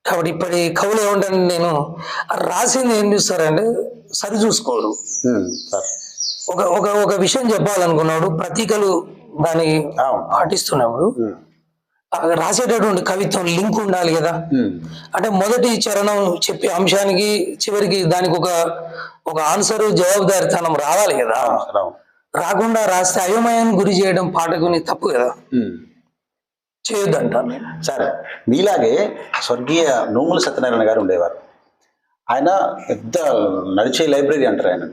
కాబట్టి ఇప్పటి కవులు ఏమంటారు, నేను రాసింది ఏం చూస్తారంటే సరి చూసుకోరు. ఒక విషయం చెప్పాలనుకున్నాడు, ప్రతీకలు దాన్ని పాటిస్తున్నప్పుడు రాసేటటువంటి కవిత్వం లింక్ ఉండాలి కదా. అంటే మొదటి చరణం చెప్పే అంశానికి చివరికి దానికి ఒక ఆన్సర్ జవాబుదారితనం రావాలి కదా. రాకుండా రాస్తే అయోమయాన్ని గురి చేయడం పాఠకుని తప్పు కదా, చేయొద్దంటాను నేను. సరే, మీలాగే స్వర్గీయ నోముల సత్యనారాయణ గారు ఉండేవారు. ఆయన పెద్ద నడిచే లైబ్రరీ అంటారు ఆయన.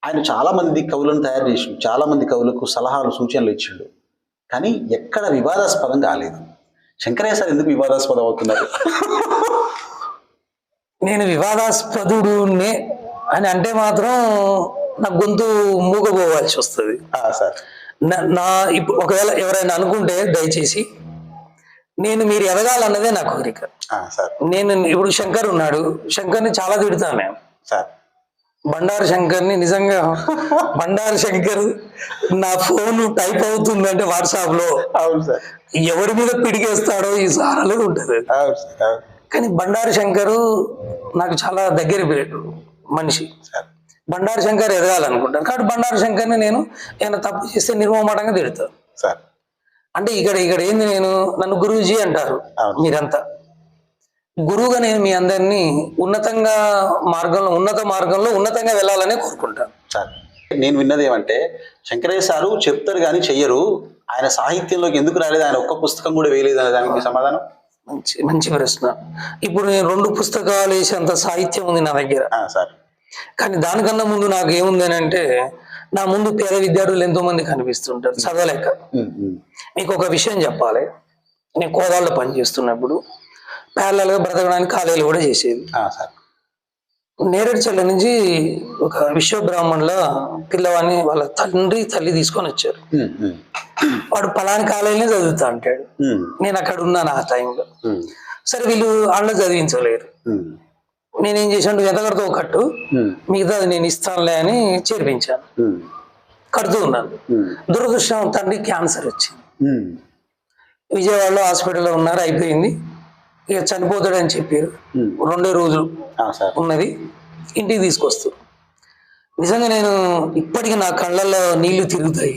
ఆయన చాలా మంది కవులను తయారు చేసి చాలా మంది కవులకు సలహాలు సూచనలు ఇచ్చిండు, కానీ ఎక్కడ వివాదాస్పదం కాలేదు. శంకరయ్య సార్ ఎందుకు వివాదాస్పదం అవుతున్నారు? నేను వివాదాస్పదుడునే అని అంటే మాత్రం నా గొంతు మూగపోవాల్సి వస్తుంది సార్. ఇప్పుడు ఒకవేళ ఎవరైనా అనుకుంటే దయచేసి మీరు ఎదగాలన్నదే నా కోరిక. నేను ఇప్పుడు శంకర్ ఉన్నాడు, శంకర్ని చాలా తిడతాను నేను. బండారు శంకర్ని నిజంగా బండారు శంకర్ నా ఫోన్ టైప్ అవుతుందంటే వాట్సాప్ లో ఎవరి మీద పిడిగేస్తాడో ఈ సార్ అనేది ఉంటుంది. కానీ బండారు శంకరు నాకు చాలా దగ్గర మనిషి. బండారు శంకర్ ఎదగాలనుకుంటాను కాబట్టి బండారు శంకర్ని నేను ఏమైనా తప్పు చేస్తే నిర్మమాటంగా తిడతాను. అంటే ఇక్కడ ఏంది, నన్ను గురూజీ అంటారు మీరంతా. గురువుగా నేను మీ అందరినీ ఉన్నత మార్గంలో ఉన్నతంగా వెళ్ళాలనే కోరుకుంటాను. నేను విన్నది ఏమంటే శంకరయ్య సారు చెప్తారు కానీ చెయ్యరు, ఆయన సాహిత్యంలోకి ఎందుకు రాలేదు, ఆయన ఒక్క పుస్తకం కూడా వేయలేదు అనే దానికి సమాధానం? మంచి ప్రశ్న. ఇప్పుడు నేను 2 పుస్తకాలు వేసేంత సాహిత్యం ఉంది నా దగ్గర. కానీ దానికన్నా ముందు నాకు ఏముంది అని అంటే, నా ముందు పేద విద్యార్థులు ఎంతో మంది కనిపిస్తుంటారు చదవలేక. మీకు ఒక విషయం చెప్పాలి, నేను కోదాళ్ళలో పనిచేస్తున్నప్పుడు ప్యారలల్ గా బ్రతకడానికి కాలేజీలు కూడా చేసేది. నేరేడుచల్ల నుంచి ఒక విశ్వ బ్రాహ్మణుల పిల్లవాడిని వాళ్ళ తల్లి తీసుకొని వచ్చారు. వాడు పలాని కాలేజీలో చదువుతా అంటాడు. నేను అక్కడ ఉన్నాను ఆ టైంలో. సరే వీళ్ళు అందులో చదివించలేరు. నేనేం చేశాను, ఎంత కడతావు కట్టు, మిగతా నేను ఇస్తానులే అని చేర్పించాను. కడుతూ ఉన్నాను. దురదృష్టం తండ్రి క్యాన్సర్ వచ్చింది. విజయవాడలో హాస్పిటల్లో ఉన్నారు, అయిపోయింది, ఇక చనిపోతాడని చెప్పారు. 2 రోజులు ఉన్నది, ఇంటికి తీసుకొస్తారు. నిజంగా నేను ఇప్పటికీ నా కళ్ళల్లో నీళ్లు తిరుగుతాయి.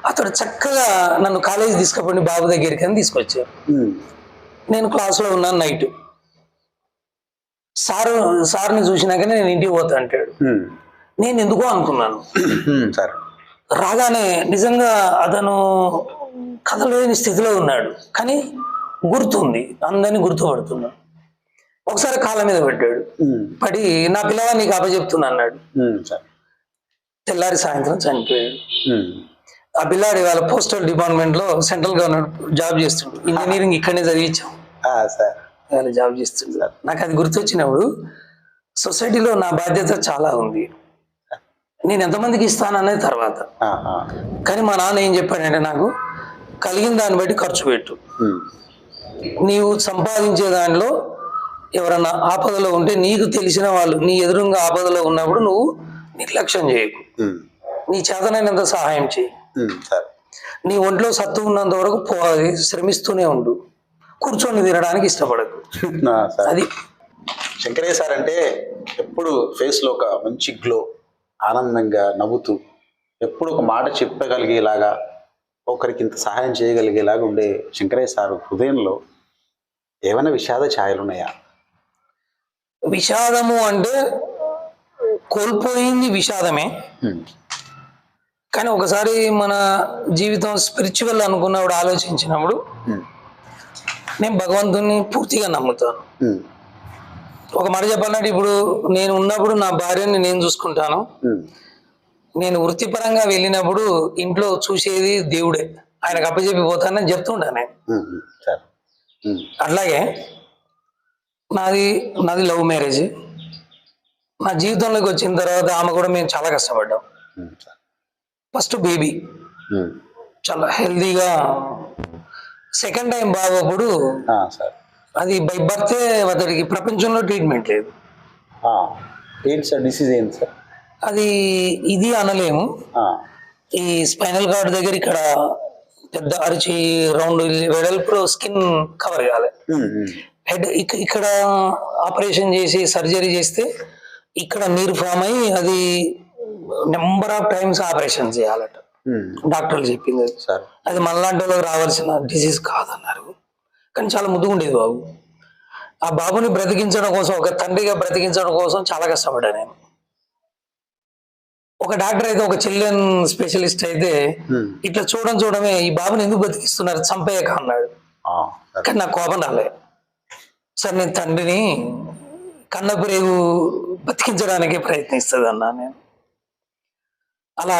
అతడు చక్కగా నన్ను కాలేజీ తీసుకుపోయి బాబు దగ్గరికి అని తీసుకొచ్చారు. నేను క్లాస్లో ఉన్నాను నైట్. సార్ని చూసినాకనే నేను ఇంటికి పోతా అంటాడు. నేను ఎందుకో అనుకున్నాను. రాగానే నిజంగా అతను కదలలేని స్థితిలో ఉన్నాడు, కానీ గుర్తుంది, అందరినీ గుర్తుపడుతున్నాడు. ఒకసారి కాళ్ళ మీద పెట్టాడు, పడి నా పిల్లవాడిని నీకు అప్పచెప్తున్నా అన్నాడు. తెల్లారి సాయంత్రం చనిపోయాడు. ఆ పిల్లాడి వాళ్ళ పోస్టల్ డిపార్ట్మెంట్ లో సెంట్రల్ గవర్నమెంట్ జాబ్ చేస్తుండు. ఇంజనీరింగ్ ఇక్కడనే చదివించాం, వాళ్ళు జాబ్ చేస్తుండ్రు. నాకు అది గుర్తొచ్చినప్పుడు సొసైటీలో నా బాధ్యత చాలా ఉంది, నేను ఎంతమందికి ఇస్తాననేది తర్వాత. కానీ మా నాన్న ఏం చెప్పాడంటే, నాకు కలిగిన దాన్ని బట్టి ఖర్చు పెట్టు, నీవు సంపాదించే దానిలో ఎవరన్నా ఆపదలో ఉంటే నీకు తెలిసిన వాళ్ళు నీ ఎదురుగా ఆపదలో ఉన్నప్పుడు నువ్వు నిర్లక్ష్యం చేయకు, నీ చేతనైనంత సహాయం చేయి, నీ ఒంట్లో సత్తు ఉన్నంత వరకు శ్రమిస్తూనే ఉండు, కూర్చొని తినడానికి ఇష్టపడకు. అది శంకరయ్య సార్ అంటే ఎప్పుడు ఫేస్ లో ఒక మంచి గ్లో, ఆనందంగా నవ్వుతూ, ఎప్పుడు ఒక మాట చెప్పగలిగేలాగా, ఒకరికి ఇంత సహాయం చేయగలిగేలాగా ఉండే శంకరయ్య సార్ హృదయంలో ఏమైనా విషాద ఛాయలు ఉన్నాయా? విషాదము అంటే కోల్పోయింది విషాదమే, కానీ ఒకసారి మన జీవితం స్పిరిచువల్ అనుకున్నప్పుడు, ఆలోచించినప్పుడు నేను భగవంతుని పూర్తిగా నమ్ముతాను. ఒక మాట చెప్పాలంటే, ఇప్పుడు నేను ఉన్నప్పుడు నా భార్యని నేను చూసుకుంటాను, నేను వృత్తిపరంగా వెళ్ళినప్పుడు ఇంట్లో చూసేది దేవుడే, ఆయనకు అప్పచెప్పి పోతానని చెప్తుంటాను నేను. అట్లాగే నాది లవ్ మ్యారేజ్. నా జీవితంలోకి వచ్చిన తర్వాత ఆమె కూడా మేము చాలా కష్టపడ్డాం. ఫస్ట్ బేబీ చాలా హెల్దీగా, సెకండ్ టైం బాబు అప్పుడు అది బై బర్తే అతడికి ప్రపంచంలో ట్రీట్మెంట్ లేదు. అది ఇది అనలేము. ఈ స్పైనల్ కార్డ్ దగ్గర ఇక్కడ పెద్ద అరిచి రౌండ్ వెడల్పులో స్కిన్ కవర్ కాలే. హెడ్ ఇక్కడ ఆపరేషన్ చేసి సర్జరీ చేస్తే ఇక్కడ నీరు ఫామ్ అయ్యి అది నెంబర్ ఆఫ్ టైమ్స్ ఆపరేషన్ చేయాలట, డాక్టర్లు చెప్పింది. అది మనలాంటి వాళ్ళకి రావాల్సిన డిసీజ్ కాదన్నారు. కానీ చాలా ముద్దుగుండేది బాబు. ఆ బాబుని బ్రతికించడం కోసం, ఒక తండ్రిగా బ్రతికించడం కోసం చాలా కష్టపడ్డా నేను. ఒక డాక్టర్ అయితే, ఒక చిల్డ్రన్ స్పెషలిస్ట్ అయితే ఇట్లా చూడమే, ఈ బాబుని ఎందుకు బతికిస్తున్నారు, చంపేయక అన్నాడు. కానీ నాకు కోపం రాలే. సార్, నేను తండ్రిని కన్నపురేగు బతికించడానికే ప్రయత్నిస్తుంది అన్నా నేను. అలా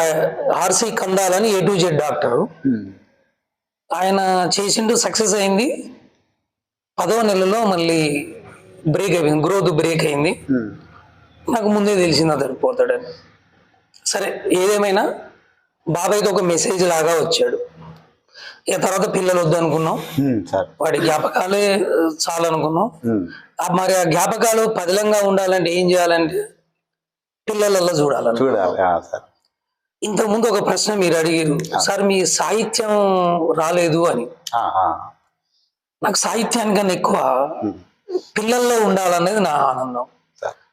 ఆర్సి కందాలని A to Z డాక్టరు, ఆయన చేసిండు, సక్సెస్ అయింది. 10వ నెలలో మళ్ళీ బ్రేక్ అయిపోయింది, గ్రోత్ బ్రేక్ అయింది. నాకు ముందే తెలిసింది అతడు పోతాడని. సరే, ఏదేమైనా బాబాయ్తో ఒక మెసేజ్ లాగా వచ్చాడు. ఇక తర్వాత పిల్లలు వద్దు అనుకున్నాం, వాడి జ్ఞాపకాలే చాలు అనుకున్నాం. మరి ఆ జ్ఞాపకాలు పదిలంగా ఉండాలంటే ఏం చేయాలంటే పిల్లలలో చూడాలి. ఇంతకుముందు ఒక ప్రశ్న మీరు అడిగారు, సార్ మీ సాహిత్యం రాలేదు అని. నాకు సాహిత్యానికన్నా ఎక్కువ పిల్లల్లో ఉండాలనేది నా ఆనందం.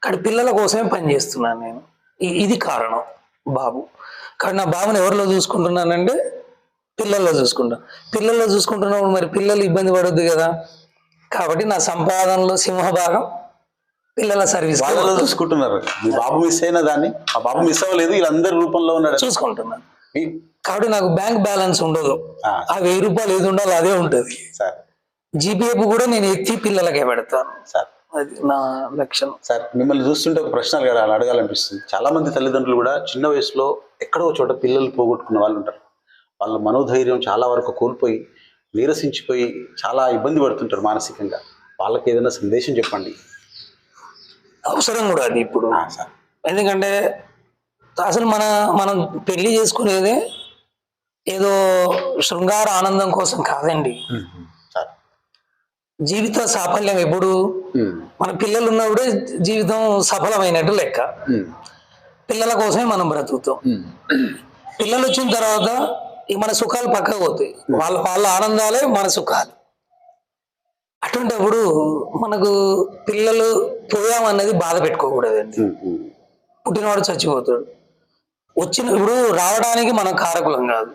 కానీ పిల్లల కోసమే పనిచేస్తున్నాను నేను. ఇది కారణం బాబు. కానీ నా బాబుని ఎవరిలో చూసుకుంటున్నానంటే పిల్లల్లో చూసుకుంటాను. పిల్లల్లో చూసుకుంటున్నప్పుడు మరి పిల్లలు ఇబ్బంది పడొద్దు కదా, కాబట్టి నా సంపాదనలో సింహభాగం పిల్లల సర్వీస్ చూసుకుంటున్నారు. మీ బాబు మిస్ అయిన దాన్ని ఆ బాబు మిస్ అవ్వలేదు, వీళ్ళందరి రూపంలో ఉన్నాడు, చూసుకుంటున్నాను. కాబట్టి నాకు బ్యాంక్ బ్యాలెన్స్ ఉండదు, ఆ 1000 రూపాయలు ఏది ఉండాలో అదే ఉంటుంది. జీపీఎఫ్ కూడా నేను ఎత్తి పిల్లలకే పెడతాను సార్, అది నా లక్ష్యం. సార్, మిమ్మల్ని చూస్తుంటే ఒక ప్రశ్న అడగాలనిపిస్తుంది. చాలా మంది తల్లిదండ్రులు కూడా చిన్న వయసులో ఎక్కడో చోట పిల్లలు పోగొట్టుకున్న వాళ్ళు ఉంటారు. వాళ్ళ మనోధైర్యం చాలా వరకు కోల్పోయి, నీరసించిపోయి చాలా ఇబ్బంది పడుతుంటారు మానసికంగా. వాళ్ళకి ఏదైనా సందేశం చెప్పండి. అవసరం కూడా అది ఇప్పుడు. ఎందుకంటే అసలు మనం పెళ్లి చేసుకునేదే ఏదో శృంగార ఆనందం కోసం కాదండి. సార్. జీవిత సాఫల్యం ఎప్పుడు మన పిల్లలు ఉన్నప్పుడే జీవితం సఫలమైనట్టు లెక్క. పిల్లల కోసమే మనం బ్రతుకుతాం. పిల్లలు వచ్చిన తర్వాత ఈ మన సుఖాలు పక్కకు పోతాయి. వాళ్ళ ఆనందాలే మన సుఖాలు. అటువంటిప్పుడు మనకు పిల్లలు పోయామన్నది బాధ పెట్టుకోకూడదండి. పుట్టినవాడు చచ్చిపోతాడు. ఇప్పుడు రావడానికి మనం కారకులం కాదు.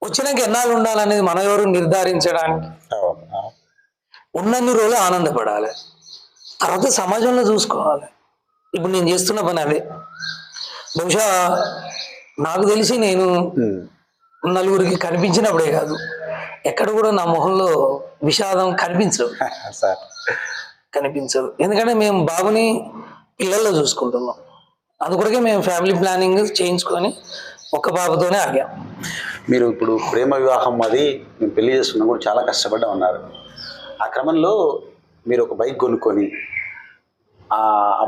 వచ్చినాక ఎన్నాళ్ళు ఉండాలనేది మనం ఎవరు నిర్ధారించడానికి. ఉన్నన్ని రోజులు ఆనందపడాలి, తర్వాత సమాజంలో చూసుకోవాలి. ఇప్పుడు నేను చేస్తున్న పని అదే. బహుశా నాకు తెలిసి నేను నలుగురికి కనిపించినప్పుడే కాదు, ఎక్కడ కూడా నా మొహంలో విషాదం కనిపించదు. ఎందుకంటే మేము బాబుని పిల్లల్లో చూసుకుంటున్నాం. అందుకొరకే మేము ఫ్యామిలీ ప్లానింగ్ చేయించుకొని ఒక్క బాబుతోనే ఆగాం. మీరు ఇప్పుడు ప్రేమ వివాహం అది మేము పెళ్లి చేసుకున్నా కూడా చాలా కష్టపడ్డా ఉన్నారు. ఆ క్రమంలో మీరు ఒక బైక్ కొనుక్కొని ఆ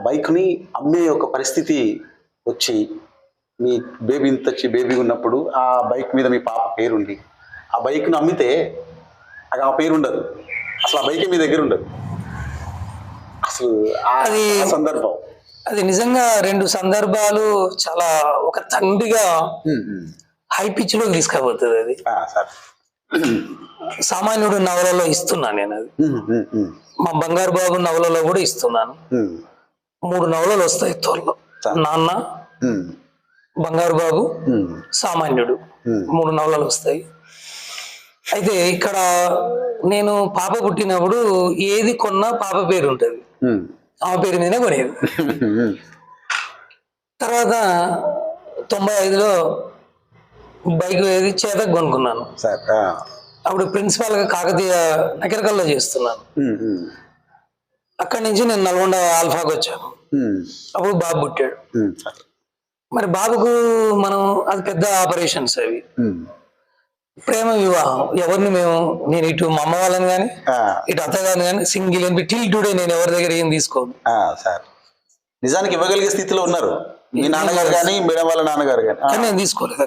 బైక్ని అమ్మే ఒక పరిస్థితి వచ్చి, మీ బేబీ బేబీ ఉన్నప్పుడు ఆ బైక్ మీద మీ పాప పేరుండి ఆ బైక్ను అమ్మితే ఆ పేరు ఉండదు, అసలు ఆ బైక్ మీ దగ్గర ఉండదు. అసలు అది సందర్భం, అది నిజంగా 2 సందర్భాలు చాలా ఒక తండ్రిగా హై పిచ్ లోకి తీసుకుపోతుంది. అది సామాన్యుడు నవలలో ఇస్తున్నాను నేను. అది మా బంగారు బాబు నవలలో కూడా ఇస్తున్నాను. 3 నవలలు వస్తాయి త్వరలో. నాన్న, బంగారు బాబు, సామాన్యుడు, 3 నవలలు వస్తాయి. అయితే ఇక్కడ నేను పాప పుట్టినప్పుడు ఏది కొన్నా పాప పేరు ఉంటుంది, ఆమె పేరు మీదనే కొనేది. తర్వాత 95లో బైక్ ఏది చేతకు కొనుక్కున్నాను. అప్పుడు ప్రిన్సిపాల్ గా కాకతీయ నకిరకల్లో చేస్తున్నాను. అక్కడి నుంచి నేను నల్గొండ ఆల్ఫాకి వచ్చాను. అప్పుడు బాబు పుట్టాడు. మరి బాబుకు మనం అది పెద్ద ఆపరేషన్స్ అవి. ప్రేమ వివాహం ఎవరిని నేను ఇటు మా అమ్మ వాళ్ళని కానీ ఇటు అత్తగారిని కానీ సింగిల్ టిల్ టుడే నేను ఎవరి దగ్గర ఏం తీసుకోను. సార్ నిజానికి ఇవ్వగలిగే స్థితిలో ఉన్నారు మీ నాన్నగారు కానీ మేడం వాళ్ళ నాన్నగారు కానీ. కానీ నేను తీసుకోలేదు.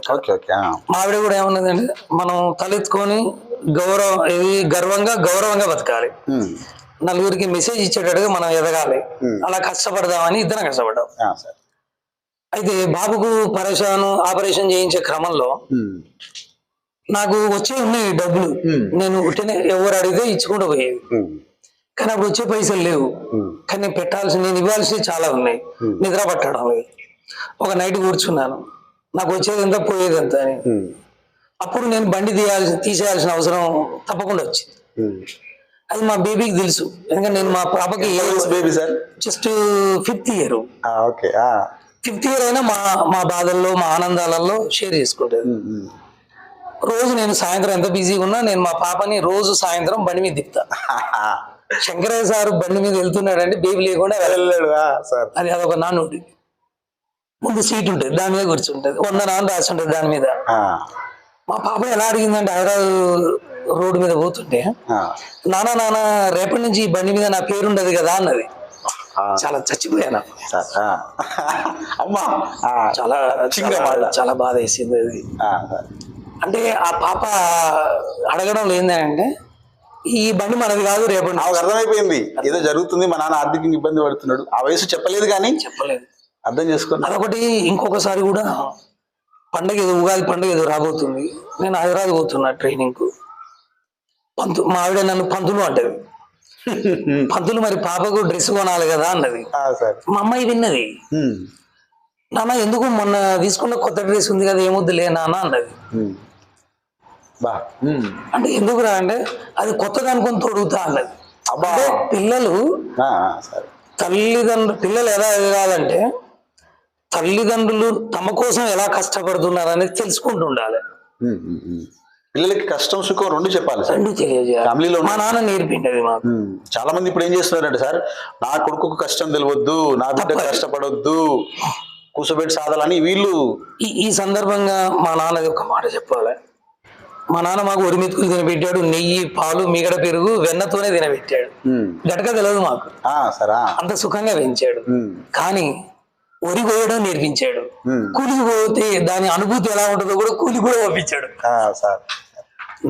మా ఆవిడ కూడా ఏమన్నదంటే మనం తలెత్తుకొని గౌరవంగా బతకాలి, నలుగురికి మెసేజ్ ఇచ్చేటట్టుగా మనం ఎదగాలి, అలా కష్టపడదామని ఇద్దరం కష్టపడ్డాం. అయితే బాబుకు ఆపరేషన్ చేయించే క్రమంలో నాకు ఉన్నాయి డబ్బులు. నేను ఉట్టినే ఎవరు అడిగితే ఇచ్చుకుంటూ పోయేది. కానీ అప్పుడు వచ్చే పైసలు లేవు. కానీ నేను ఇవ్వాల్సినవి చాలా ఉన్నాయి. నిద్ర పట్టడం లేదు. ఒక నైట్ కూర్చున్నాను, నాకు వచ్చేది ఎంత పోయేది ఎంత అని. అప్పుడు నేను బండి తీసేయాల్సిన అవసరం తప్పకుండా వచ్చింది. అది మా బేబీకి తెలుసు. ఎందుకంటే నేను మా పాపకి just 5th year. 5th year అయినా మా బాధల్లో మా ఆనందాలలో షేర్ చేసుకుంటుంది. రోజు నేను సాయంత్రం ఎంత బిజీగా ఉన్నా నేను మా పాపని రోజు సాయంత్రం బండి మీద తిప్పుతా. శంకరయ్య సార్ బండి మీద వెళ్తున్నాడంటే బేబీ లేకుండా వెళ్ళలేడు. అది అదొక నానుడి. ముందు సీట్ ఉంటుంది, దాని మీద కూర్చుంటది, 100 నాన్న రాసి ఉంటుంది దాని మీద. మా పాప ఎలా అడిగిందంటే హైదరాబాద్ రోడ్డు మీద పోతుంటే, నాన్న రేపటి నుంచి ఈ బండి మీద నా పేరు ఉండదు కదా అన్నది. చాలా చచ్చిపోయాను. అమ్మా చాలా బాధ వేసింది అది. అంటే ఆ పాప అడగడం ఏంటంటే ఈ బండి మనది కాదు రేపు. నాకు అర్థమైపోయింది ఏదో జరుగుతుంది, మా నాన్న ఆర్థికంగా ఇబ్బంది పడుతున్నాడు. ఆ వయసు చెప్పలేదు కానీ అర్థం చేసుకోండి. అదొకటి. ఇంకొకసారి కూడా ఉగాది పండుగ ఏదో రాబోతుంది. నేను హైదరాబాద్ పోతున్నా ట్రైనింగ్ కు. మా ఆవిడ నన్ను పంతులు అంటది. పంతులు మరి పాపకు డ్రెస్ కొనాలి కదా అన్నది. మా అమ్మాయి విన్నది. నాన్న ఎందుకు మొన్న తీసుకున్న కొత్త డ్రెస్ ఉంది కదా ఏమొద్దులే నాన్న అన్నది. అంటే ఎందుకురా అంటే అది కొత్తగా అనుకుని తొడుగుతా అన్నది. పిల్లలు ఎలా ఎదగాలంటే తల్లిదండ్రులు తమ కోసం ఎలా కష్టపడుతున్నారు అనేది తెలుసుకుంటూ ఉండాలి. పిల్లలకి కష్టం సుఖం రెండు చెప్పాలి, రెండు తెలియజేయాలి. ఫ్యామిలీలో మా నాన్న నేర్పిండేది మాకు. చాలా మంది ఇప్పుడు ఏం చేస్తున్నారంటే సార్, నా కొడుకు కష్టం తెలియవద్దు, నా బిడ్డ కష్టపడొద్దు, కూర్చోబెట్టి సాధాలని వీళ్ళు. ఈ సందర్భంగా మా నాన్నది ఒక మాట చెప్పాలి. మా నాన్న మాకు ఒరి మెతుకులు తినబెట్టాడు, నెయ్యి పాలు మీగడ పెరుగు వెన్నతోనే తినబెట్టాడు. గట్క తెలియదు మాకు, అంత సుఖంగా పెంచాడు. కానీ వరి కోయడం నేర్పించాడు. కూలికి పోతే దాని అనుభూతి ఎలా ఉంటుందో కూడా కూలి కూడా పంపించాడు. సార్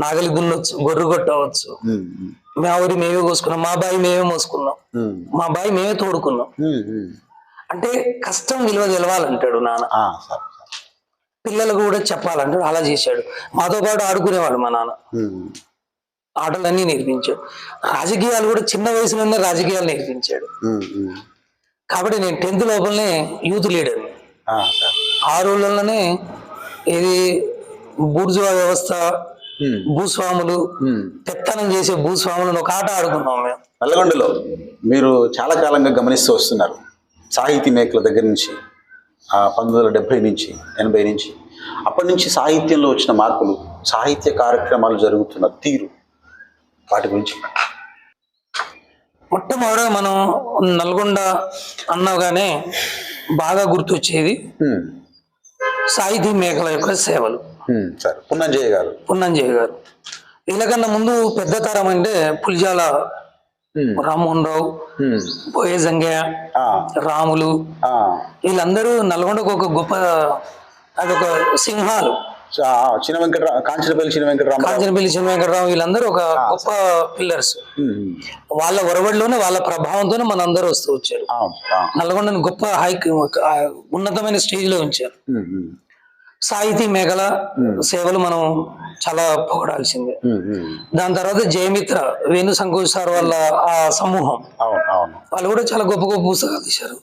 నాగలి దున్నొచ్చు, గొర్రె కొట్టవచ్చు, మా ఊరి మేమే కోసుకున్నాం, మా బావి మేమే మోసుకున్నాం, మా బావి మేమే తోడుకున్నాం. అంటే కష్టం విలువ తెలవాలంటాడు నాన్న. పిల్లలకు కూడా చెప్పాలంటాడు. అలా చేశాడు. మాతో పాటు ఆడుకునేవాడు మా నాన్న. ఆటలన్నీ నేర్పించాడు. రాజకీయాలు కూడా చిన్న వయసులోనే రాజకీయాలు నేర్పించాడు. కాబట్టి నేను 10th లోపలనే యూత్ లీడర్. ఆ రోజుల్లోనే ఇది బూర్జువా వ్యవస్థ, భూస్వాములు, పెత్తనం చేసే భూస్వాములను ఒక ఆట ఆడుకున్నాం మేము. నల్లగొండలో మీరు చాలా కాలంగా గమనిస్తూ వస్తున్నారు. సాహితీ మేకల దగ్గర నుంచి 1970 నుంచి 80 నుంచి అప్పటి నుంచి సాహిత్యంలో వచ్చిన మార్పులు, సాహిత్య కార్యక్రమాలు జరుగుతున్న తీరు, వాటి గురించి. మొట్టమొదట మనం నల్గొండ అన్నగానే బాగా గుర్తొచ్చేది సాహితీ మేకల యొక్క సేవలు. సార్ పున్నంజయ్య గారు. వీళ్ళకన్నా ముందు పెద్ద తరం అంటే పులిజాల రామ్మోహన్ రావు, బోయే జంగయ్య, రాములు, వీళ్ళందరూ నల్గొండకు ఒక గొప్ప, అదొక సింహాలు. కాంచనపల్లి చిన్న వెంకటరావు, వీళ్ళందరూ ఒక గొప్ప పిల్లర్స్. వాళ్ళ ఒరవడిలోనే, వాళ్ళ ప్రభావంతోనే మనందరూ వస్తూ వచ్చారు. నల్గొండని గొప్ప ఉన్నతమైన స్టేజ్ లో ఉంచారు. సాహితీ మేఘల సేవలు మనం చాలా పొగడాల్సిందే. దాని తర్వాత జయమిత్ర, వేణు సంకోష్ సార్ వాళ్ళ ఆ సమూహం, వాళ్ళు కూడా చాలా గొప్ప గొప్ప పుస్తకాలు తీశారు.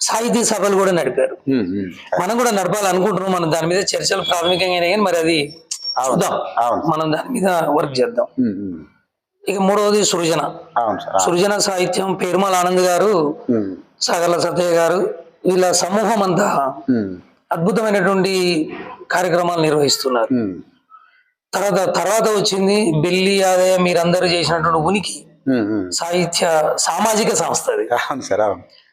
సాహితీ సభలు కూడా నడిపారు. మనం కూడా నడపాలనుకుంటున్నాం. మనం దాని మీద చర్చలు ప్రాథమికంగా, కానీ మరి అది చూద్దాం. మనం దాని మీద వర్క్ చేద్దాం. ఇక మూడవది సృజన సాహిత్యం. పేరుమల ఆనంద్ గారు, సాగర్ల సత్యయ్య గారు, వీళ్ళ సమూహం అంతా అద్భుతమైనటువంటి కార్యక్రమాలు నిర్వహిస్తున్నారు. తర్వాత వచ్చింది బెల్లి ఆదాయ, మీరందరూ చేసినటువంటి ఉనికి సాహిత్య సామాజిక సంస్థ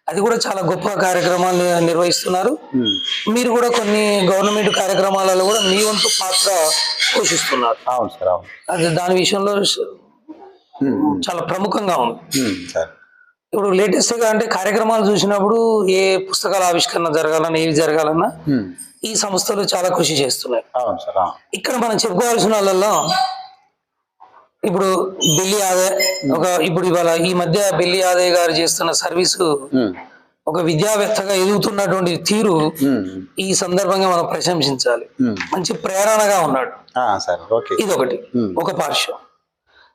అది కూడా చాలా గొప్ప కార్యక్రమాలు నిర్వహిస్తున్నారు. మీరు కూడా కొన్ని గవర్నమెంట్ కార్యక్రమాలలో కూడా మీ వంతు పాత్ర పోషిస్తున్నారు. అది దాని విషయంలో చాలా ప్రముఖంగా ఉంది. ఇప్పుడు లేటెస్ట్ గా అంటే కార్యక్రమాలు చూసినప్పుడు ఏ పుస్తకాల ఆవిష్కరణ జరగాలన్నా, ఏవి జరగాలన్నా ఈ సంస్థలు చాలా కృషి చేస్తున్నాయి. ఇక్కడ మనం చెప్పుకోవాల్సిన వాళ్ళలో ఇప్పుడు బెల్లి ఆదాయ్ ఇప్పుడు ఇవాళ ఈ మధ్య బెల్లి ఆదాయ్ గారు చేస్తున్న సర్వీసు ఒక విద్యావేత్తగా ఎదుగుతున్నటువంటి తీరు ఈ సందర్భంగా మనం ప్రశంసించాలి. మంచి ప్రేరణగా ఉన్నాడు. ఇదొకటి, ఒక పార్శ్వం.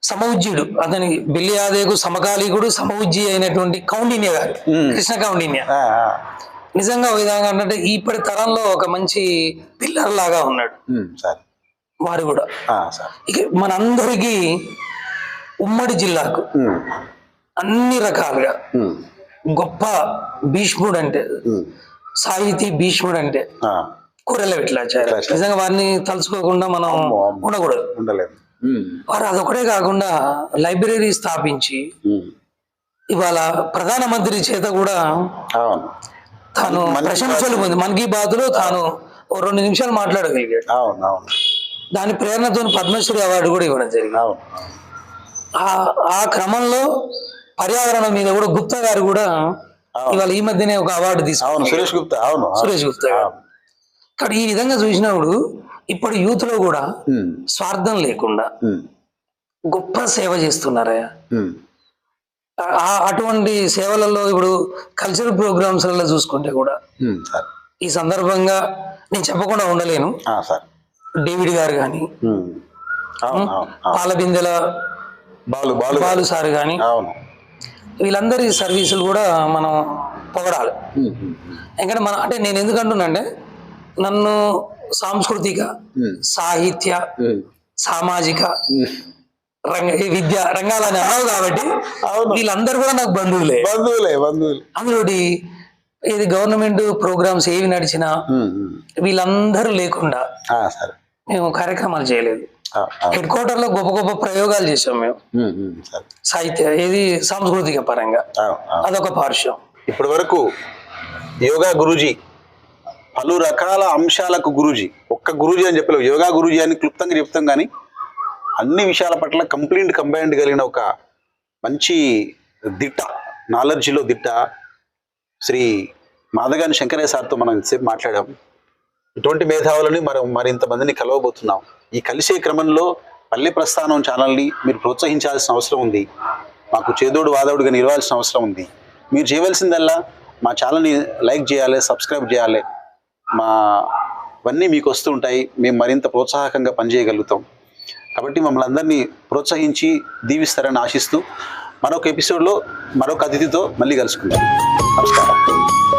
సమౌజ్యుడు, అతని బెల్లి ఆదాయకు సమకాలీకుడు, సమౌజ్జి అయినటువంటి కౌండిన్య గారు, కృష్ణ కౌండిన్య, నిజంగా ఒక విధంగా అంటే ఇప్పటి తరంలో ఒక మంచి పిల్లర్ లాగా ఉన్నాడు. వారు కూడా ఇక మనందరికీ ఉమ్మడి జిల్లాకు అన్ని రకాలుగా గొప్ప భీష్ముడు అంటే, సాహితీ భీష్ముడు అంటే కూరెళ్ళ విఠలాచార్య. నిజంగా వారిని తలుచుకోకుండా మనం ఉండకూడదు. వారు అదొకటే కాకుండా లైబ్రరీ స్థాపించి ఇవాళ ప్రధానమంత్రి చేత కూడా తాను ప్రశంసలు పొంది మన్ కీ బాత్లో తాను 2 నిమిషాలు మాట్లాడగలిగాడు. దాని ప్రేరణతో పద్మశ్రీ అవార్డు కూడా ఇవ్వడం జరిగింది. ఆ క్రమంలో పర్యావరణం మీద కూడా గుప్తా గారు కూడా ఇవాళ ఈ మధ్యనే ఒక అవార్డు తీసుకున్నారు, సురేష్ గుప్తా గారు. ఇక్కడ ఈ విధంగా చూసినప్పుడు ఇప్పుడు యూత్ లో కూడా స్వార్థం లేకుండా గొప్ప సేవ చేస్తున్నారయ్యా. అటువంటి సేవలలో ఇప్పుడు కల్చరల్ ప్రోగ్రామ్స్ లలో చూసుకుంటే కూడా ఈ సందర్భంగా నేను చెప్పకుండా ఉండలేను. డేవిడ్ గారు కానీ, పాలబిందెల బాలు సార్ కానీ, వీళ్ళందరి సర్వీసులు కూడా మనం పొగడాలి. ఎందుకంటే అంటే నేను ఎందుకంటున్నా అంటే, నన్ను సాంస్కృతిక, సాహిత్య, సామాజిక విద్య రంగాలని అన్నావు కాబట్టి వీళ్ళందరూ కూడా నాకు బంధువులే. అందులో ఇది గవర్నమెంట్ ప్రోగ్రామ్స్ ఏవి నడిచినా వీళ్ళందరూ లేకుండా మేము కార్యక్రమాలు చేయలేదు. హెడ్ క్వార్టర్ లో గొప్ప గొప్ప ప్రయోగాలు చేసాం మేము సాహిత్య, ఏది సాంస్కృతిక పరంగా. అదొక పార్శ్వం. ఇప్పటి వరకు యోగా గురూజీ పలు రకాల అంశాలకు గురూజీ, ఒక్క గురూజీ అని చెప్పలేవు, యోగా గురూజీ అని క్లుప్తంగా చెప్తాం, కానీ అన్ని విషయాల పట్ల కంబైండ్ కలిగిన ఒక మంచి దిట్ట, నాలెడ్జ్లో దిట్ట శ్రీ మాదగాని శంకరయ్య సార్తో మనం ఇంతసేపు మాట్లాడాం. ఇటువంటి మేధావులని మరింతమందిని కలవబోతున్నాం. ఈ కలిసే క్రమంలో పల్లె ప్రస్థానం ఛానల్ని మీరు ప్రోత్సహించాల్సిన అవసరం ఉంది. మాకు చేదోడు వాదోడుగా నిలవాల్సిన అవసరం ఉంది. మీరు చేయవలసిందల్లా మా ఛానల్ని లైక్ చేయాలి, సబ్స్క్రైబ్ చేయాలి. అవన్నీ మీకు వస్తూ ఉంటాయి. మేము మరింత ప్రోత్సాహకంగా పనిచేయగలుగుతాం. కాబట్టి మమ్మల్ని అందరినీ ప్రోత్సహించి దీవిస్తారని ఆశిస్తూ మరొక ఎపిసోడ్లో మరొక అతిథితో మళ్ళీ కలుసుకుందాం. నమస్కారం.